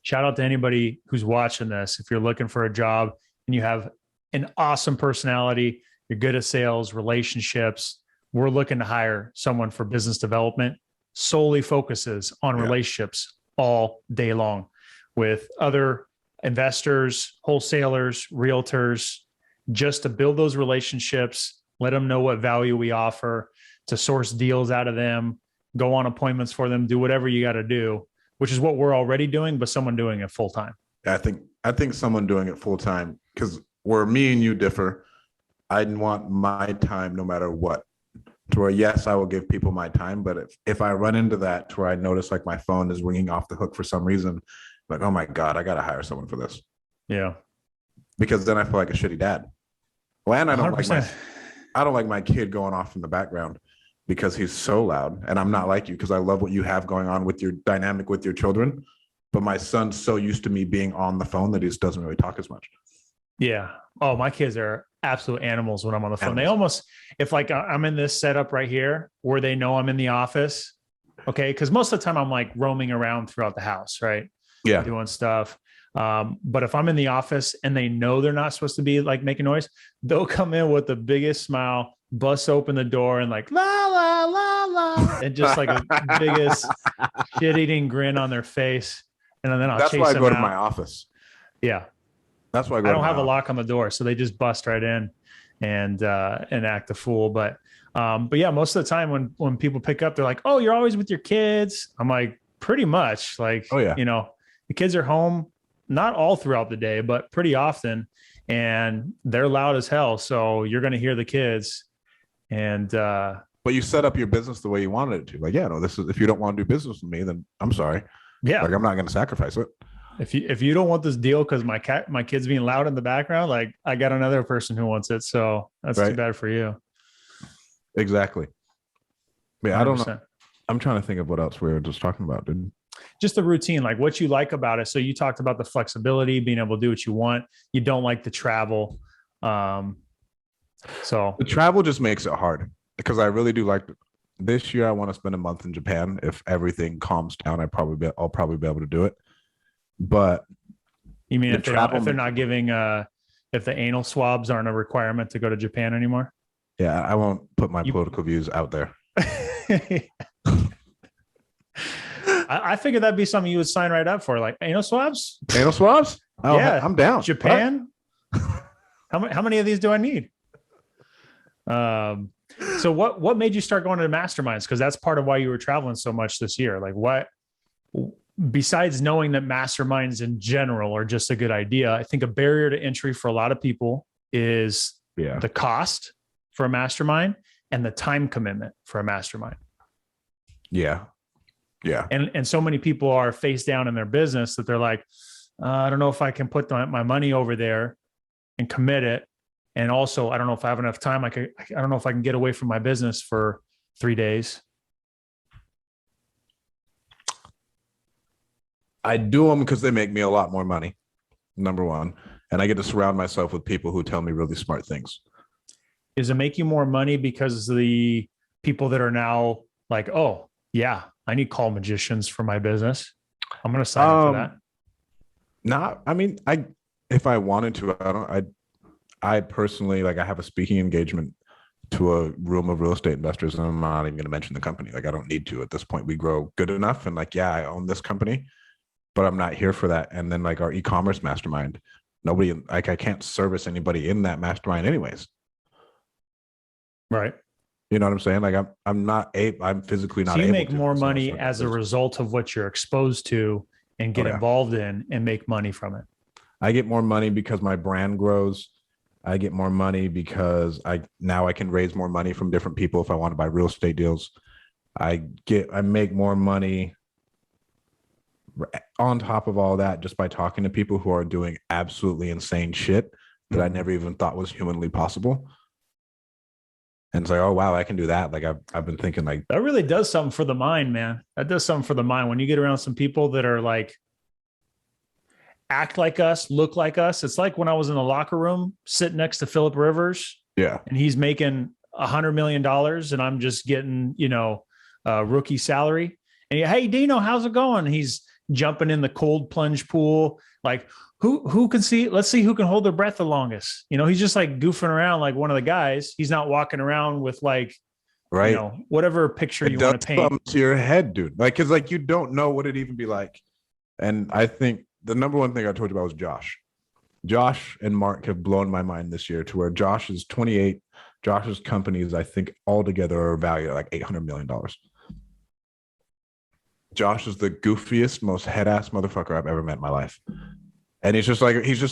Shout out to anybody who's watching this. If you're looking for a job and you have an awesome personality, you're good at sales, relationships, we're looking to hire someone for business development, solely focuses on relationships all day long with other investors, wholesalers, realtors, just to build those relationships, let them know what value we offer, to source deals out of them, go on appointments for them, do whatever you got to do, which is what we're already doing, but someone doing it full time.
I think someone doing it full time, because where me and you differ, I want my time no matter what. To where, yes, I will give people my time, but if I run into that to where I notice like my phone is ringing off the hook for some reason, like, oh my God, I got to hire someone for this.
Yeah.
because then I feel like a shitty dad. Well, and
100%.
I don't like my kid going off in the background because he's so loud. And I'm not like you because I love what you have going on with your dynamic with your children. But my son's so used to me being on the phone that he just doesn't really talk as much.
Yeah. Oh, my kids are absolute animals when I'm on the phone. They
Animals.
almost, if like I'm in this setup right here where they know I'm in the office, okay, because most of the time I'm like roaming around throughout the house, right?
Yeah.
Doing stuff. But if I'm in the office and they know they're not supposed to be like making noise, they'll come in with the biggest smile, bust open the door and like la la la la, and just like a biggest shit-eating grin on their face. And then I'll
That's
chase
why I
them
go to
out.
my office.
Yeah.
That's why I go
I
to
don't
my
have a
office.
lock on the door, so they just bust right in and act a fool. But yeah, most of the time when people pick up, they're like, "Oh, you're always with your kids." I'm like, pretty much. Like,
Oh, yeah.
you know, the kids are home not all throughout the day, but pretty often, and they're loud as hell. So you're going to hear the kids. And
But you set up your business the way you wanted it to. Like, yeah, no, this is if you don't want to do business with me, then I'm sorry.
yeah,
Like, I'm not going to sacrifice it.
if you don't want this deal because my kid's being loud in the background, like I got another person who wants it. So that's too
Right.
bad for you.
Exactly. Yeah, I don't know.
100%.
I'm trying to think of what else we were just talking about, dude.
Just the routine, like what you like about it. So you talked about the flexibility, being able to do what you want. You don't like the travel. So
The travel just makes it hard because I really do like this year. I want to spend a month in Japan. If everything calms down, I'll probably be able to do it. But
you mean
the
if they're not giving if the anal swabs aren't a requirement to go to Japan anymore?
yeah, I won't put my political views out there.
I figured that'd be something you would sign right up for, like anal swabs.
Anal swabs? Oh,
Yeah,
I'm down.
Japan. How many of these do I need? So what made you start going to masterminds? Because that's part of why you were traveling so much this year. Like what, besides knowing that masterminds in general are just a good idea, I think a barrier to entry for a lot of people is
Yeah.
the cost for a mastermind and the time commitment for a mastermind.
Yeah. Yeah.
And so many people are face down in their business that they're like, I don't know if I can put my money over there and commit it. And also, I don't know if I have enough time. I don't know if I can get away from my business for 3 days.
I do them because they make me a lot more money. Number one. And I get to surround myself with people who tell me really smart things.
Does it make you more money because the people that are now like, oh, yeah, I need call magicians for my business. I'm going to sign up for that.
Not, I mean, if I wanted to, I personally, like, I have a speaking engagement to a room of real estate investors, and I'm not even going to mention the company. Like, I don't need to at this point. We grow good enough, and like, yeah, I own this company, but I'm not here for that. And then like our e-commerce mastermind, nobody, like, I can't service anybody in that mastermind anyways.
Right.
You know what I'm saying? Like, I'm physically not
So you
able
make
to.
more
So
money
it's
as a result of what you're exposed to and get
Oh, yeah.
involved in and make money from it.
I get more money because my brand grows. I get more money because I can raise more money from different people if I want to buy real estate deals. I make more money on top of all that just by talking to people who are doing absolutely insane shit that I never even thought was humanly possible. And it's like, oh wow, I can do that. Like I've been thinking like
That really does something for the mind, man. That does something for the mind. When you get around some people that are like, act like us, look like us. It's like when I was in the locker room sitting next to Phillip Rivers,
yeah,
and he's making $100 million and I'm just getting, rookie salary. And hey, Dino, how's it going? He's jumping in the cold plunge pool. Like who can see, let's see who can hold their breath the longest. He's just like goofing around like one of the guys. He's not walking around with like,
right.
Whatever picture
It
you
does
want to paint.
something to your head, dude. Like, cause like you don't know what it'd even be like. And I think the number one thing I told you about was Josh. Josh and Mark have blown my mind this year to where Josh is 28. Josh's companies, I think, altogether are valued at like $800 million. Josh is the goofiest, most head-ass motherfucker I've ever met in my life. And he's just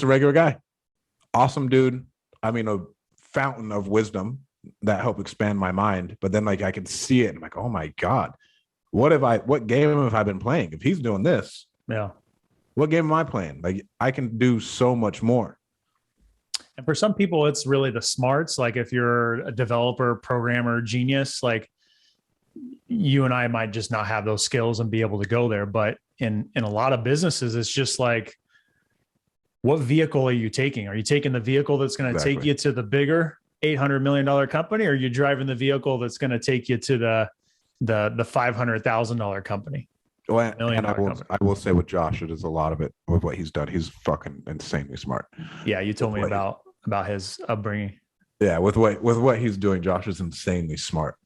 a regular guy. Awesome dude. I mean, a fountain of wisdom that helped expand my mind. But then like I could see it and I'm like, oh my God, what game have I been playing? If he's doing this,
Yeah.
what game am I playing? Like I can do so much more.
And for some people, it's really the smarts. Like if you're a developer, programmer, genius, like you and I might just not have those skills and be able to go there. But in a lot of businesses, it's just like, what vehicle are you taking? Are you taking the vehicle that's going to take you to the bigger $800 million company, or are you driving the vehicle that's going to take you to the $500,000 company?
Well, and I will say with Josh, it is a lot of it with what he's done. He's fucking insanely smart.
Yeah, you told me about his upbringing.
Yeah, with what he's doing, Josh is insanely smart.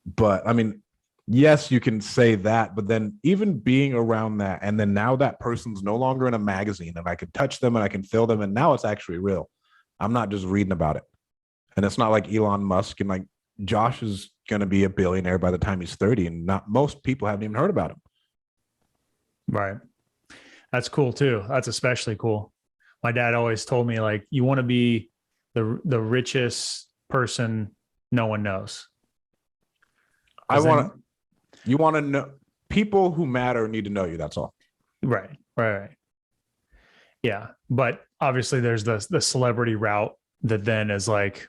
But I mean, yes, you can say that, but then even being around that, and then now that person's no longer in a magazine, and I can touch them and I can feel them, and now it's actually real. I'm not just reading about it, and it's not like Elon Musk and like Josh is going to be a billionaire by the time he's 30, and not most people haven't even heard about him.
Right. That's cool too. That's especially cool. My dad always told me, like, you want to be the richest person no one knows.
You want to know people who matter need to know you. That's all.
Right. Yeah. But obviously there's the celebrity route that then is like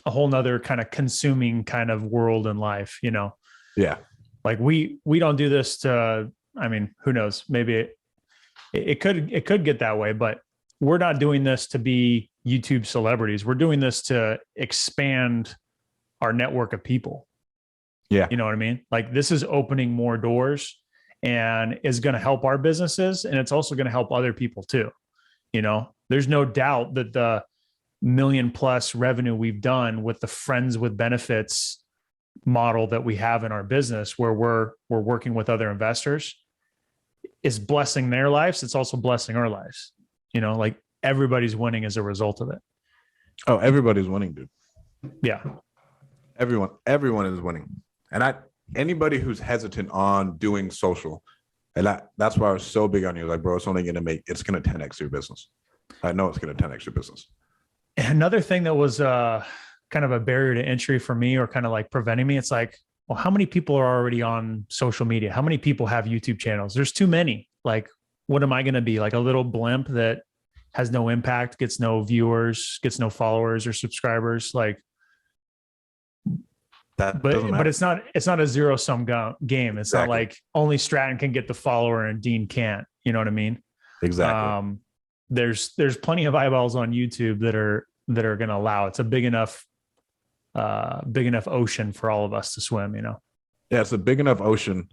a whole nother kind of consuming kind of world in life, you know?
Yeah.
Like we don't do this to, I mean, who knows? Maybe it could get that way, but we're not doing this to be YouTube celebrities. We're doing this to expand our network of people.
Yeah.
You know what I mean? Like this is opening more doors and is going to help our businesses. And it's also going to help other people too. You know, there's no doubt that the $1 million+ revenue we've done with the friends with benefits model that we have in our business, where we're working with other investors, is blessing their lives. It's also blessing our lives. You know, like everybody's winning as a result of it.
Oh, everybody's winning, dude.
Yeah.
Everyone is winning. And anybody who's hesitant on doing social, and that's why I was so big on you. Like, bro, it's going to 10x your business. I know it's going to 10x your business.
Another thing that was kind of a barrier to entry for me, or kind of like preventing me, it's like, well, how many people are already on social media? How many people have YouTube channels? There's too many. Like, what am I going to be? Like a little blimp that has no impact, gets no viewers, gets no followers or subscribers? Like, but it's not a zero sum game. It's not like only Stratton can get the follower and Dean can't. You know what I mean?
Exactly.
There's plenty of eyeballs on YouTube that are going to allow. It's a big enough ocean for all of us to swim. You know?
Yeah, it's a big enough ocean.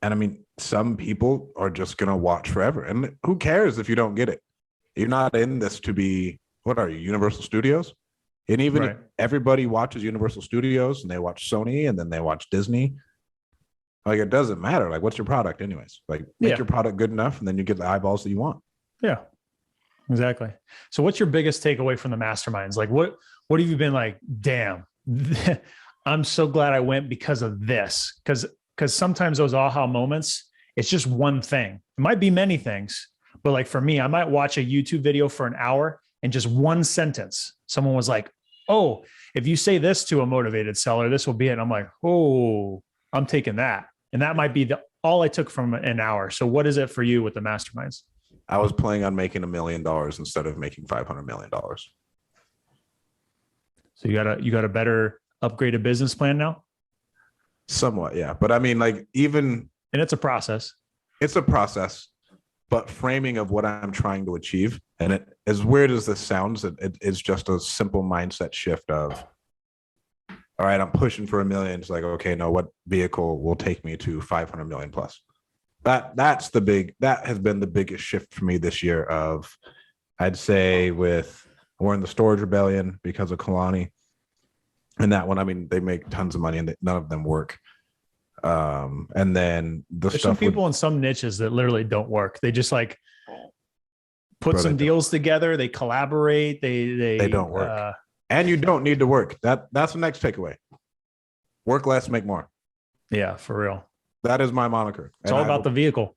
And I mean, some people are just going to watch forever. And who cares if you don't get it? You're not in this to be, what are you, Universal Studios? And even if everybody watches Universal Studios and they watch Sony and then they watch Disney, like, it doesn't matter. Like, what's your product anyways? Like, make your product good enough and then you get the eyeballs that you want. Yeah,
exactly. So what's your biggest takeaway from the masterminds? Like, what have you been like, damn, I'm so glad I went because of this? Because sometimes those aha moments, it's just one thing. It might be many things, but like for me, I might watch a YouTube video for an hour and just one sentence, someone was like, oh, if you say this to a motivated seller, this will be it. And I'm like, oh, I'm taking that. And that might be all I took from an hour. So what is it for you with the masterminds?
I was planning on making $1 million instead of making $500 million.
So you got a better upgraded business plan now?
Somewhat, yeah. But I mean, like, and
it's a process.
It's a process, but framing of what I'm trying to achieve. And it, as weird as this sounds, it's just a simple mindset shift of, all right, I'm pushing for $1 million. It's like, okay, no, what vehicle will take me to 500 million plus? That has been the biggest shift for me this year. Of, I'd say, we're in the storage rebellion because of Kalani, and that one, I mean, they make tons of money and none of them work. And then there's some people
in some niches that literally don't work. They just like put some deals together. They collaborate. They
don't work. And you don't need to work. That's the next takeaway. Work less, make more.
Yeah, for real.
That is my moniker.
It's all about the vehicle.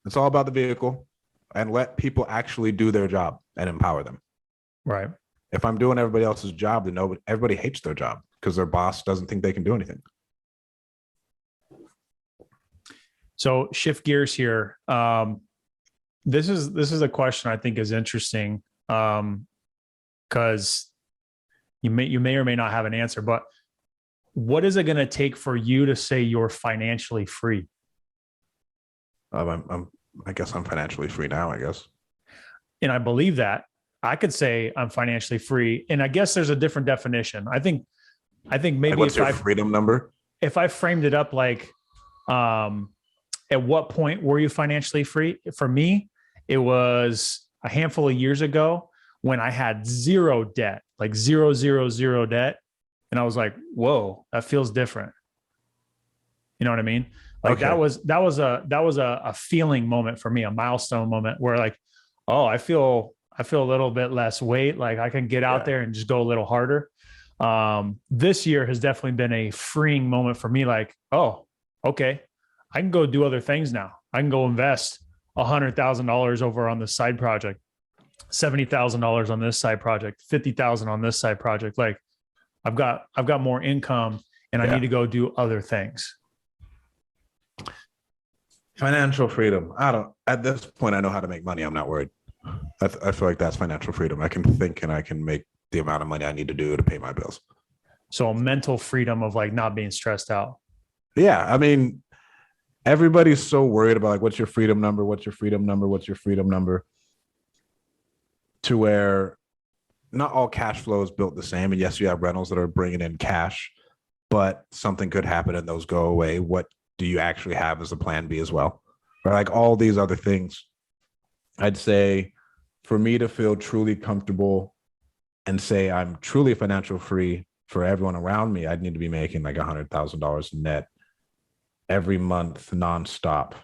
It's all about the vehicle, and let people actually do their job and empower them.
Right.
If I'm doing everybody else's job, then everybody hates their job because their boss doesn't think they can do anything.
So shift gears here. This is a question I think is interesting. because you may or may not have an answer, but what is it going to take for you to say you're financially free?
I guess I'm financially free now, I guess.
And I believe that. I could say I'm financially free, and I guess there's a different definition. I think
Like,
maybe
what's your freedom number?
if I framed it up like, at what point were you financially free? For me, it was a handful of years ago when I had zero debt, like zero debt. And I was like, whoa, that feels different. You know what I mean? Like
Okay.
that was a feeling moment for me, a milestone moment where like, oh, I feel a little bit less weight. Like I can get out
Yeah.
there and just go a little harder. This year has definitely been a freeing moment for me. Like, oh, okay, I can go do other things now. I can go invest $100,000 over on this side project, $70,000 on this side project, 50,000 on this side project. Like I've got more income, and I
Yeah.
need to go do other things.
Financial freedom. At this point, I know how to make money. I'm not worried. I feel like that's financial freedom. I can think and I can make the amount of money I need to do to pay my bills.
So a mental freedom of like not being stressed out.
Yeah. I mean, everybody's so worried about like, what's your freedom number? What's your freedom number? What's your freedom number? To where not all cash flow is built the same. And yes, you have rentals that are bringing in cash, but something could happen and those go away. What do you actually have as a plan B as well? Or like all these other things. I'd say for me to feel truly comfortable and say I'm truly financial free for everyone around me, I'd need to be making like $100,000 net every month nonstop.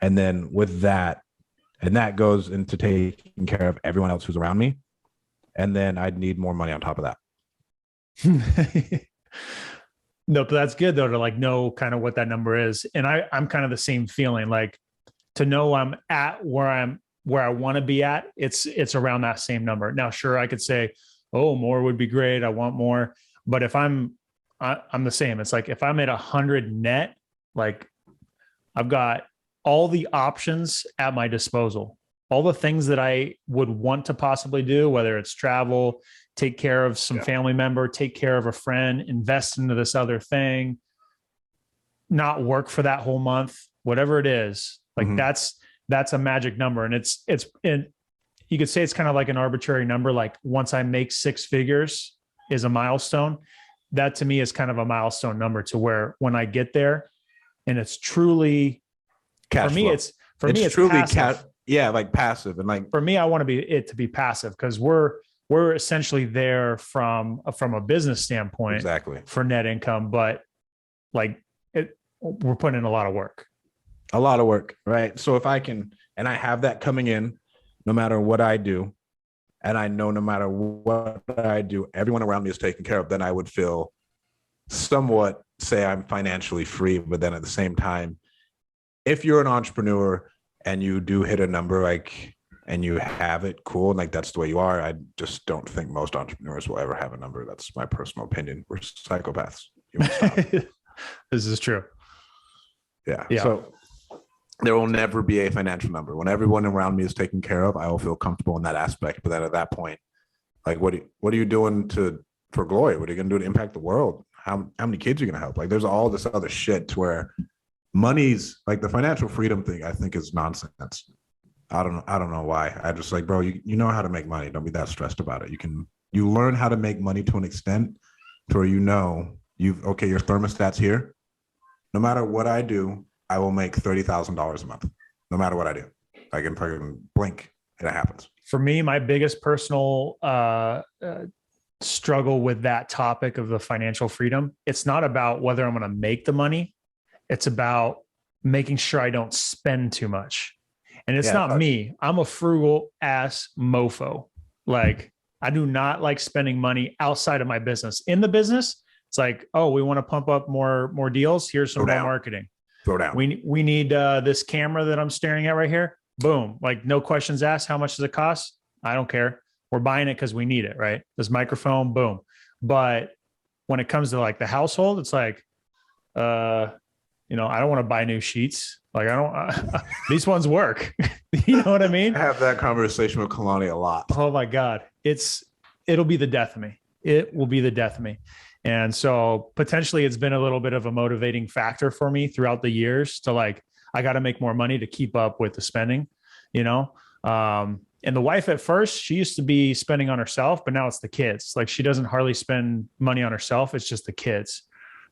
And then with that, and that goes into taking care of everyone else who's around me. And then I'd need more money on top of that.
No, but that's good though to like know kind of what that number is. And I'm kind of the same feeling, like to know I'm at where I want to be at. It's around that same number. Now, sure, I could say, oh, more would be great. I want more. But if I'm the same. It's like if I'm at 100 net, like I've got all the options at my disposal, all the things that I would want to possibly do, whether it's travel, take care of some family member, take care of a friend, invest into this other thing, not work for that whole month, whatever it is. Like that's a magic number. And you could say it's kind of like an arbitrary number. Like once I make six figures is a milestone. That to me is kind of a milestone number to where when I get there and it's truly
Cash
for me,
flow.
it's
truly
passive.
like passive. And like
For me, I want it to be passive because we're essentially there from a business standpoint
exactly
for net income, but like we're putting in a lot of work.
a lot of work, right? So if I can, and I have that coming in, no matter what I do, and I know no matter what I do, everyone around me is taken care of, then I would feel somewhat say I'm financially free. But then at the same time, if you're an entrepreneur and you do hit a number like and you have it, cool, and like that's the way you are. I just don't think most entrepreneurs will ever have a number. That's my personal opinion. We're psychopaths.
This is true.
Yeah. So there will never be a financial number. When everyone around me is taken care of, I will feel comfortable in that aspect. But then at that point, like what are you doing for glory? What are you gonna do to impact the world? How many kids are you gonna help? Like there's all this other shit to where money's like the financial freedom thing, I think is nonsense. I don't know why. I just like, bro, you know how to make money. Don't be that stressed about it. You learn how to make money to an extent to where your thermostat's here. No matter what I do, I will make $30,000 a month. No matter what I do. I can fucking blink and it happens.
For me, my biggest personal struggle with that topic of the financial freedom, it's not about whether I'm going to make the money. It's about making sure I don't spend too much. And it's not me. I'm a frugal ass mofo. Like I do not like spending money outside of my business. In the business, it's like, oh, we want to pump up more deals. Here's some more marketing.
Throw down.
We need this camera that I'm staring at right here. Boom. Like no questions asked. How much does it cost? I don't care. We're buying it because we need it, right? This microphone, boom. But when it comes to like the household, it's like, I don't want to buy new sheets. Like these ones work. You know what I mean?
I have that conversation with Kalani a lot.
Oh my God. It'll be the death of me. It will be the death of me. And so potentially it's been a little bit of a motivating factor for me throughout the years to like, I got to make more money to keep up with the spending, you know? And the wife at first, she used to be spending on herself, but now it's the kids. Like she doesn't hardly spend money on herself. It's just the kids.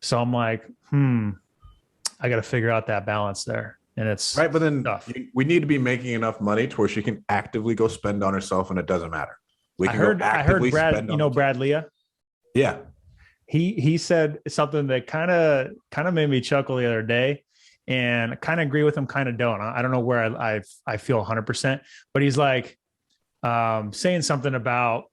So I'm like, I got to figure out that balance there. And it's
right. But then
tough.
we need to be making enough money to where she can actively go spend on herself and it doesn't matter. We can
I heard Brad, you know, Brad Leah.
Yeah.
He said something that kind of made me chuckle the other day, and I kind of agree with him, kind of don't. I don't know where I feel 100%, but he's like saying something about,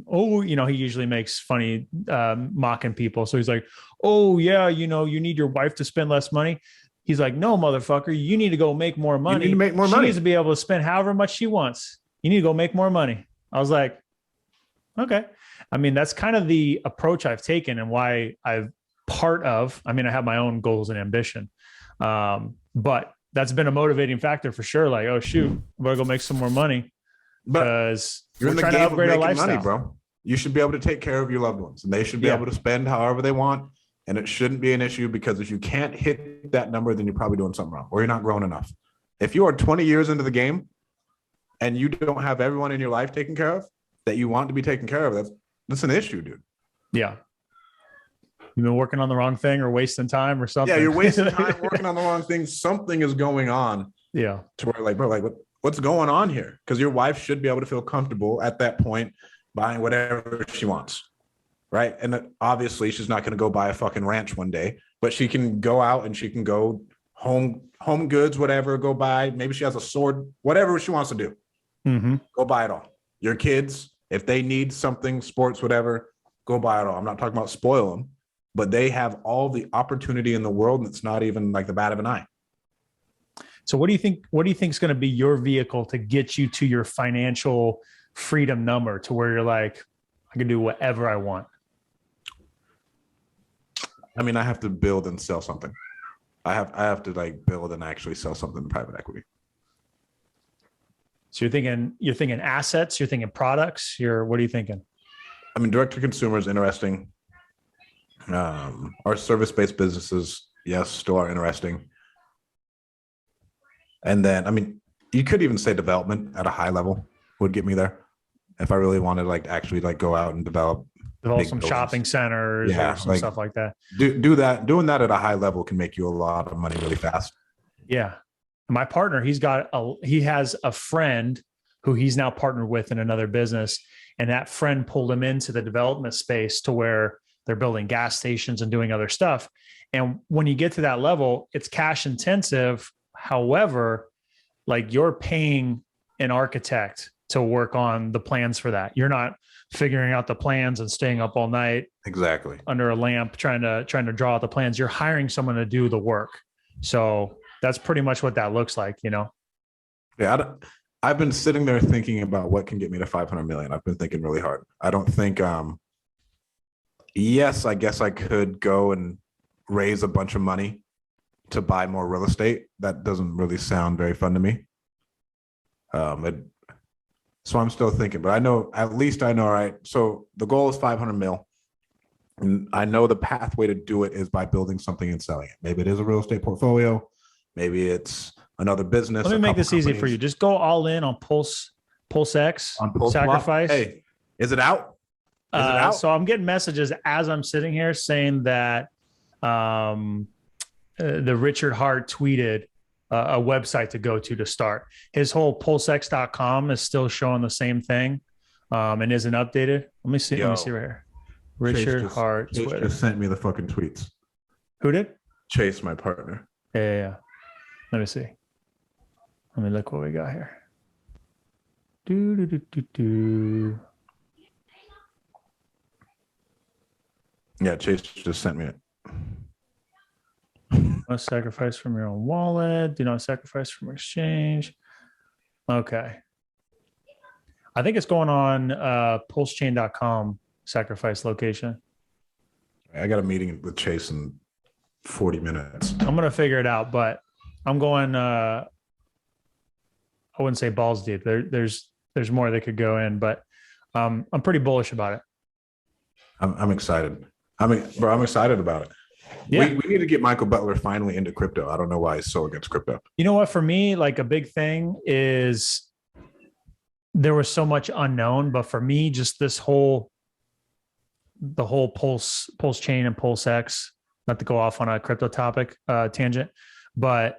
oh, you know, he usually makes funny mocking people. So he's like, oh yeah, you know, you need your wife to spend less money. He's like, no, motherfucker, you need to go make more money.
You need to make more
she
money.
needs to be able to spend however much she wants. You need to go make more money. I was like, okay. I mean, that's kind of the approach I've taken and why I have my own goals and ambition. But that's been a motivating factor for sure. Like, oh shoot, I'm gonna go make some more money because
you're
trying to upgrade our lifestyle.
Money, bro. You should be able to take care of your loved ones and they should be able to spend however they want. And it shouldn't be an issue because if you can't hit that number, then you're probably doing something wrong or you're not growing enough. If you are 20 years into the game and you don't have everyone in your life taken care of that you want to be taken care of, that's an issue, dude.
Yeah. You've been working on the wrong thing or wasting time or something.
Yeah, you're wasting time working on the wrong thing. Something is going on.
Yeah.
To where like, bro, like what's going on here? Because your wife should be able to feel comfortable at that point buying whatever she wants. Right. And obviously she's not going to go buy a fucking ranch one day, but she can go out and she can go home goods, whatever, go buy. Maybe she has a sword, whatever she wants to do.
Mm-hmm.
Go buy it all. Your kids, if they need something, sports, whatever, go buy it all. I'm not talking about spoil them, but they have all the opportunity in the world. And it's not even like the bat of an eye.
So what do you think is going to be your vehicle to get you to your financial freedom number to where you're like, I can do whatever I want?
I mean, I have to build and sell something. I have to like build and actually sell something to private equity.
So you're thinking assets, you're thinking products, what are you thinking?
I mean, direct to consumer is interesting. Our service-based businesses, yes, still are interesting. And then, I mean, you could even say development at a high level would get me there. If I really wanted to like actually like go out and develop
some buildings. Shopping centers or some stuff like that.
Do that. Doing that at a high level can make you a lot of money really fast.
Yeah. My partner, he has a friend who he's now partnered with in another business. And that friend pulled him into the development space to where they're building gas stations and doing other stuff. And when you get to that level, it's cash intensive. However, like you're paying an architect to work on the plans for that. You're not figuring out the plans and staying up all night
exactly
under a lamp trying to draw out the plans. You're hiring someone to do the work. So that's pretty much what that looks like, you know?
Yeah. I've been sitting there thinking about what can get me to 500 million. I've been thinking really hard. I don't think, yes, I guess I could go and raise a bunch of money to buy more real estate. That doesn't really sound very fun to me. So I'm still thinking, but at least I know, right? So the goal is 500 mil. And I know the pathway to do it is by building something and selling it. Maybe it is a real estate portfolio. Maybe it's another business.
Let me make this easy for you. Just go all in on Pulse X,
on Pulse
Sacrifice.
Hey, is it out?
So I'm getting messages as I'm sitting here saying that the Richard Hart tweeted a website to go to start. His whole pulsex.com is still showing the same thing and isn't updated. Let me see right here. Richard Hart
Chase just sent me the fucking tweets.
Who did?
Chase, my partner.
Yeah. Let me see. Let me look what we got here.
Yeah, Chase just sent me it.
No sacrifice from your own wallet. Do not sacrifice from exchange. Okay. I think it's going on pulsechain.com sacrifice location.
I got a meeting with Chase in 40 minutes.
I'm going to figure it out, but I'm going I wouldn't say balls deep. There's more that could go in, but I'm pretty bullish about it.
I'm excited. I'm excited about it.
Yeah.
We need to get Michael Butler finally into crypto. I don't know why he's so against crypto.
You know what? For me, like a big thing is there was so much unknown, but for me, just the whole Pulse chain and Pulse X, not to go off on a crypto topic tangent, but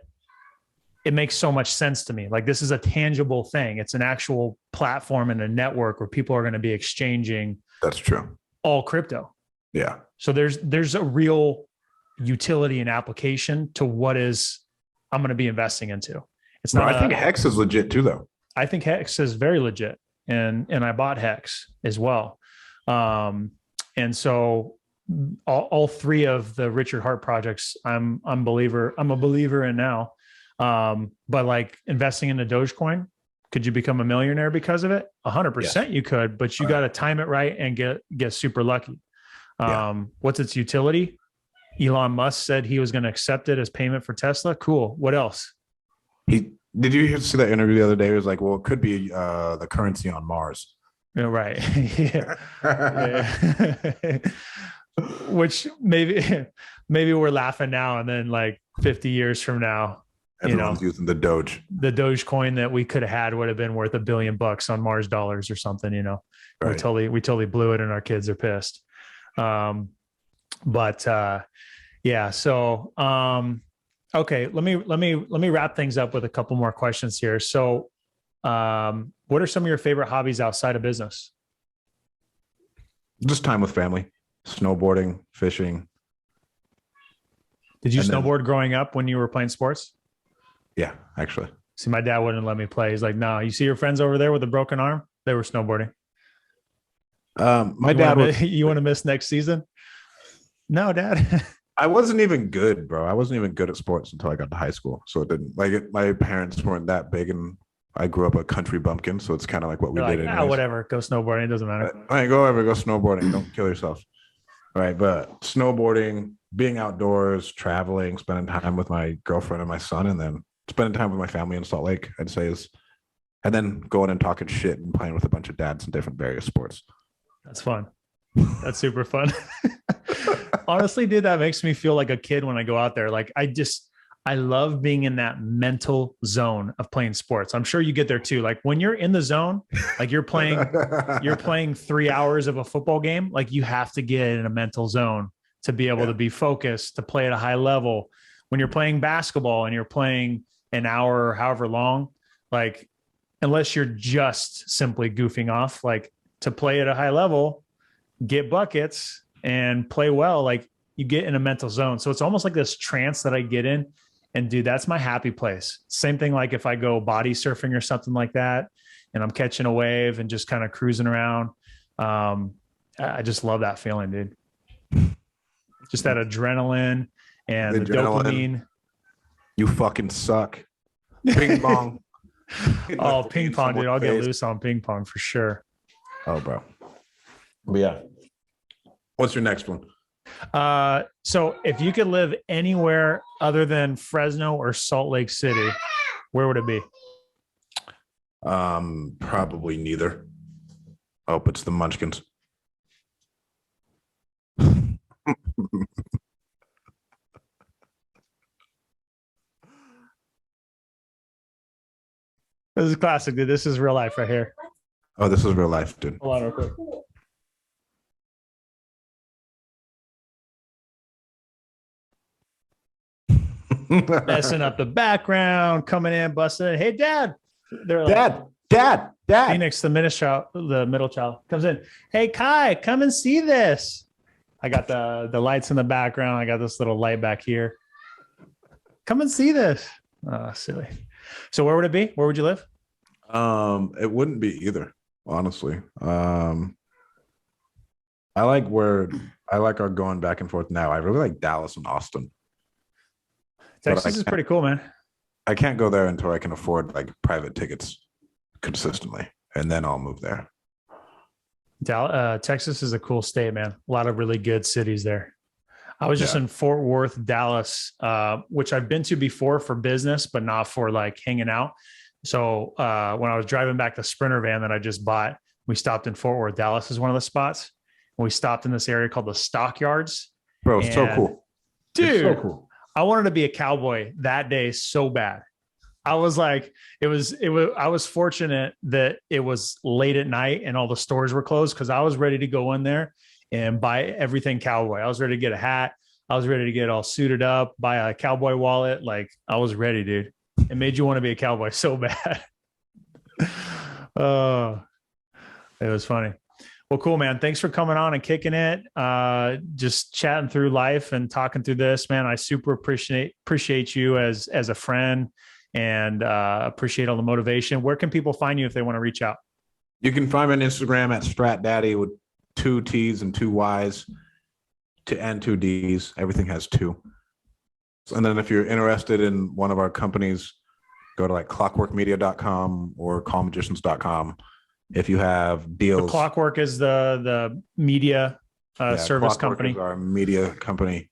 it makes so much sense to me. Like this is a tangible thing. It's an actual platform and a network where people are going to be exchanging.
That's true.
All crypto.
Yeah.
So there's a real utility and application to what is I'm going to be investing into. It's not.
I think Hex is legit too, though.
I think Hex is very legit, and I bought Hex as well. And so all three of the Richard Hart projects, I'm a believer in now. But like investing in the Dogecoin, could you become a millionaire because of it? 100% you could, but you got to time it right and get super lucky. What's its utility? Elon Musk said he was going to accept it as payment for Tesla. Cool. What else?
Did you see that interview the other day? It was like, well, it could be the currency on Mars.
Yeah, right. Yeah. Which maybe we're laughing now, and then like 50 years from now,
everyone's using the Doge.
The Dogecoin that we could have had would have been worth $1 billion on Mars dollars or something. Right. We totally blew it, and our kids are pissed. Yeah. So, okay, let me wrap things up with a couple more questions here. So, what are some of your favorite hobbies outside of business?
Just time with family, snowboarding, fishing.
Did you snowboard growing up when you were playing sports?
Yeah, actually.
See, my dad wouldn't let me play. He's like, no, you see your friends over there with a broken arm? They were snowboarding. You want to miss next season? No, Dad.
I wasn't even good, bro. I wasn't even good at sports until I got to high school. So it didn't my parents weren't that big, and I grew up a country bumpkin. So it's kind of like what we did.
Whatever. Go snowboarding. It doesn't matter.
All right, go snowboarding. Don't kill yourself. All right. But snowboarding, being outdoors, traveling, spending time with my girlfriend and my son, and then spending time with my family in Salt Lake, I'd say and then going and talking shit and playing with a bunch of dads in different various sports.
That's fun. That's super fun. Honestly, dude, that makes me feel like a kid when I go out there. Like I love being in that mental zone of playing sports. I'm sure you get there too. Like when you're in the zone, like you're playing 3 hours of a football game, like you have to get in a mental zone to be able to be focused, to play at a high level. When you're playing basketball and you're playing an hour or however long, like unless you're just simply goofing off, like to play at a high level, get buckets and play well, like you get in a mental zone. So it's almost like this trance that I get in, and dude, that's my happy place. Same thing. Like if I go body surfing or something like that, and I'm catching a wave and just kind of cruising around. I just love that feeling, dude. Just that adrenaline and the dopamine.
You fucking suck. Ping pong.
Oh, ping pong, dude. I'll get loose on ping pong for sure.
Oh, bro. But yeah. What's your next one?
So if you could live anywhere other than Fresno or Salt Lake City, where would it be?
Probably neither. Oh, it's the Munchkins.
This is classic, dude. This is real life right here.
Oh, this is real life, dude.
Hold on real quick. Messing up the background, coming in, busting in. Hey, Dad. They're like,
Dad.
Phoenix, the middle child, comes in. Hey, Kai, come and see this. I got the lights in the background. I got this little light back here. Come and see this. Oh, silly. So where would it be? Where would you live?
It wouldn't be either, honestly. I like our going back and forth now. I really like Dallas and Austin.
Texas is pretty cool, man.
I can't go there until I can afford like private tickets consistently, and then I'll move there.
Texas is a cool state, man. A lot of really good cities there. I was just in Fort Worth, Dallas, which I've been to before for business, but not for like hanging out. So when I was driving back the Sprinter van that I just bought, we stopped in Fort Worth. Dallas is one of the spots. And we stopped in this area called the Stockyards.
Bro, it's so
And
cool. It's so
dude,
cool.
I wanted to be a cowboy that day so bad. I was like, I was fortunate that it was late at night and all the stores were closed because I was ready to go in there and buy everything cowboy. I was ready to get a hat. I was ready to get all suited up, buy a cowboy wallet. Like I was ready, dude. It made you want to be a cowboy so bad. Oh, it was funny. Well, cool, man. Thanks for coming on and kicking it. Just chatting through life and talking through this, man. I super appreciate you as a friend and appreciate all the motivation. Where can people find you if they want to reach out?
You can find me on Instagram at StratDaddy with 2 T's and 2 Y's and 2 D's. Everything has 2. And then if you're interested in one of our companies, go to like clockworkmedia.com or callmagicians.com. If you have deals.
The Clockwork is the media service
Clockwork
company.
is our media company.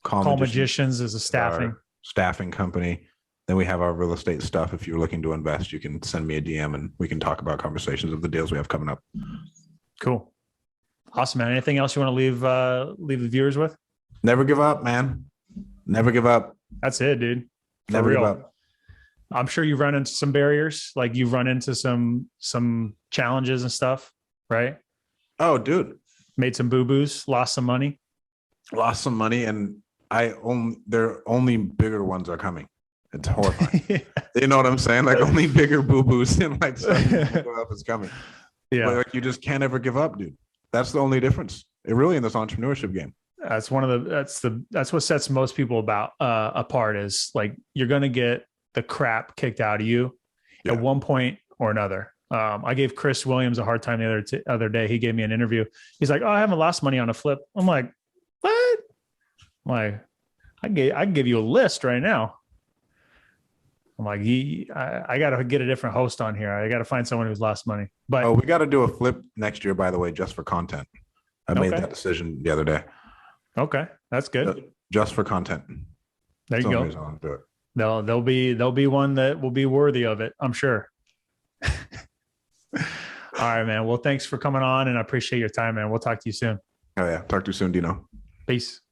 Call Magicians is a
staffing company. Then we have our real estate stuff. If you're looking to invest, you can send me a DM and we can talk about conversations of the deals we have coming up.
Cool. Awesome, man. Anything else you want to leave the viewers with?
Never give up, man. Never give up.
That's it, dude.
Never give up.
I'm sure you've run into some barriers, like you've run into some challenges and stuff, right?
Oh, dude.
Made some boo-boos, lost some money.
And there are only bigger ones are coming. It's horrifying. Yeah. You know what I'm saying? Like only bigger boo-boos and like something up is coming. Yeah. But like you just can't ever give up, dude. That's the only difference. It really in this entrepreneurship game.
That's that's what sets most people apart is like you're gonna get the crap kicked out of you at one point or another. I gave Chris Williams a hard time the other day. He gave me an interview. He's like, "Oh, I haven't lost money on a flip." I'm like, "What?" I'm like, I can give you a list right now. I'm like, I got to get a different host on here. I got to find someone who's lost money. But
we got to do a flip next year, by the way, just for content. I made that decision the other day.
Okay, that's good.
Just for content.
There you go.
I want to do it.
There'll be one that will be worthy of it, I'm sure. All right, man. Well, thanks for coming on and I appreciate your time, man. We'll talk to you soon.
Oh yeah. Talk to you soon, Dino.
Peace.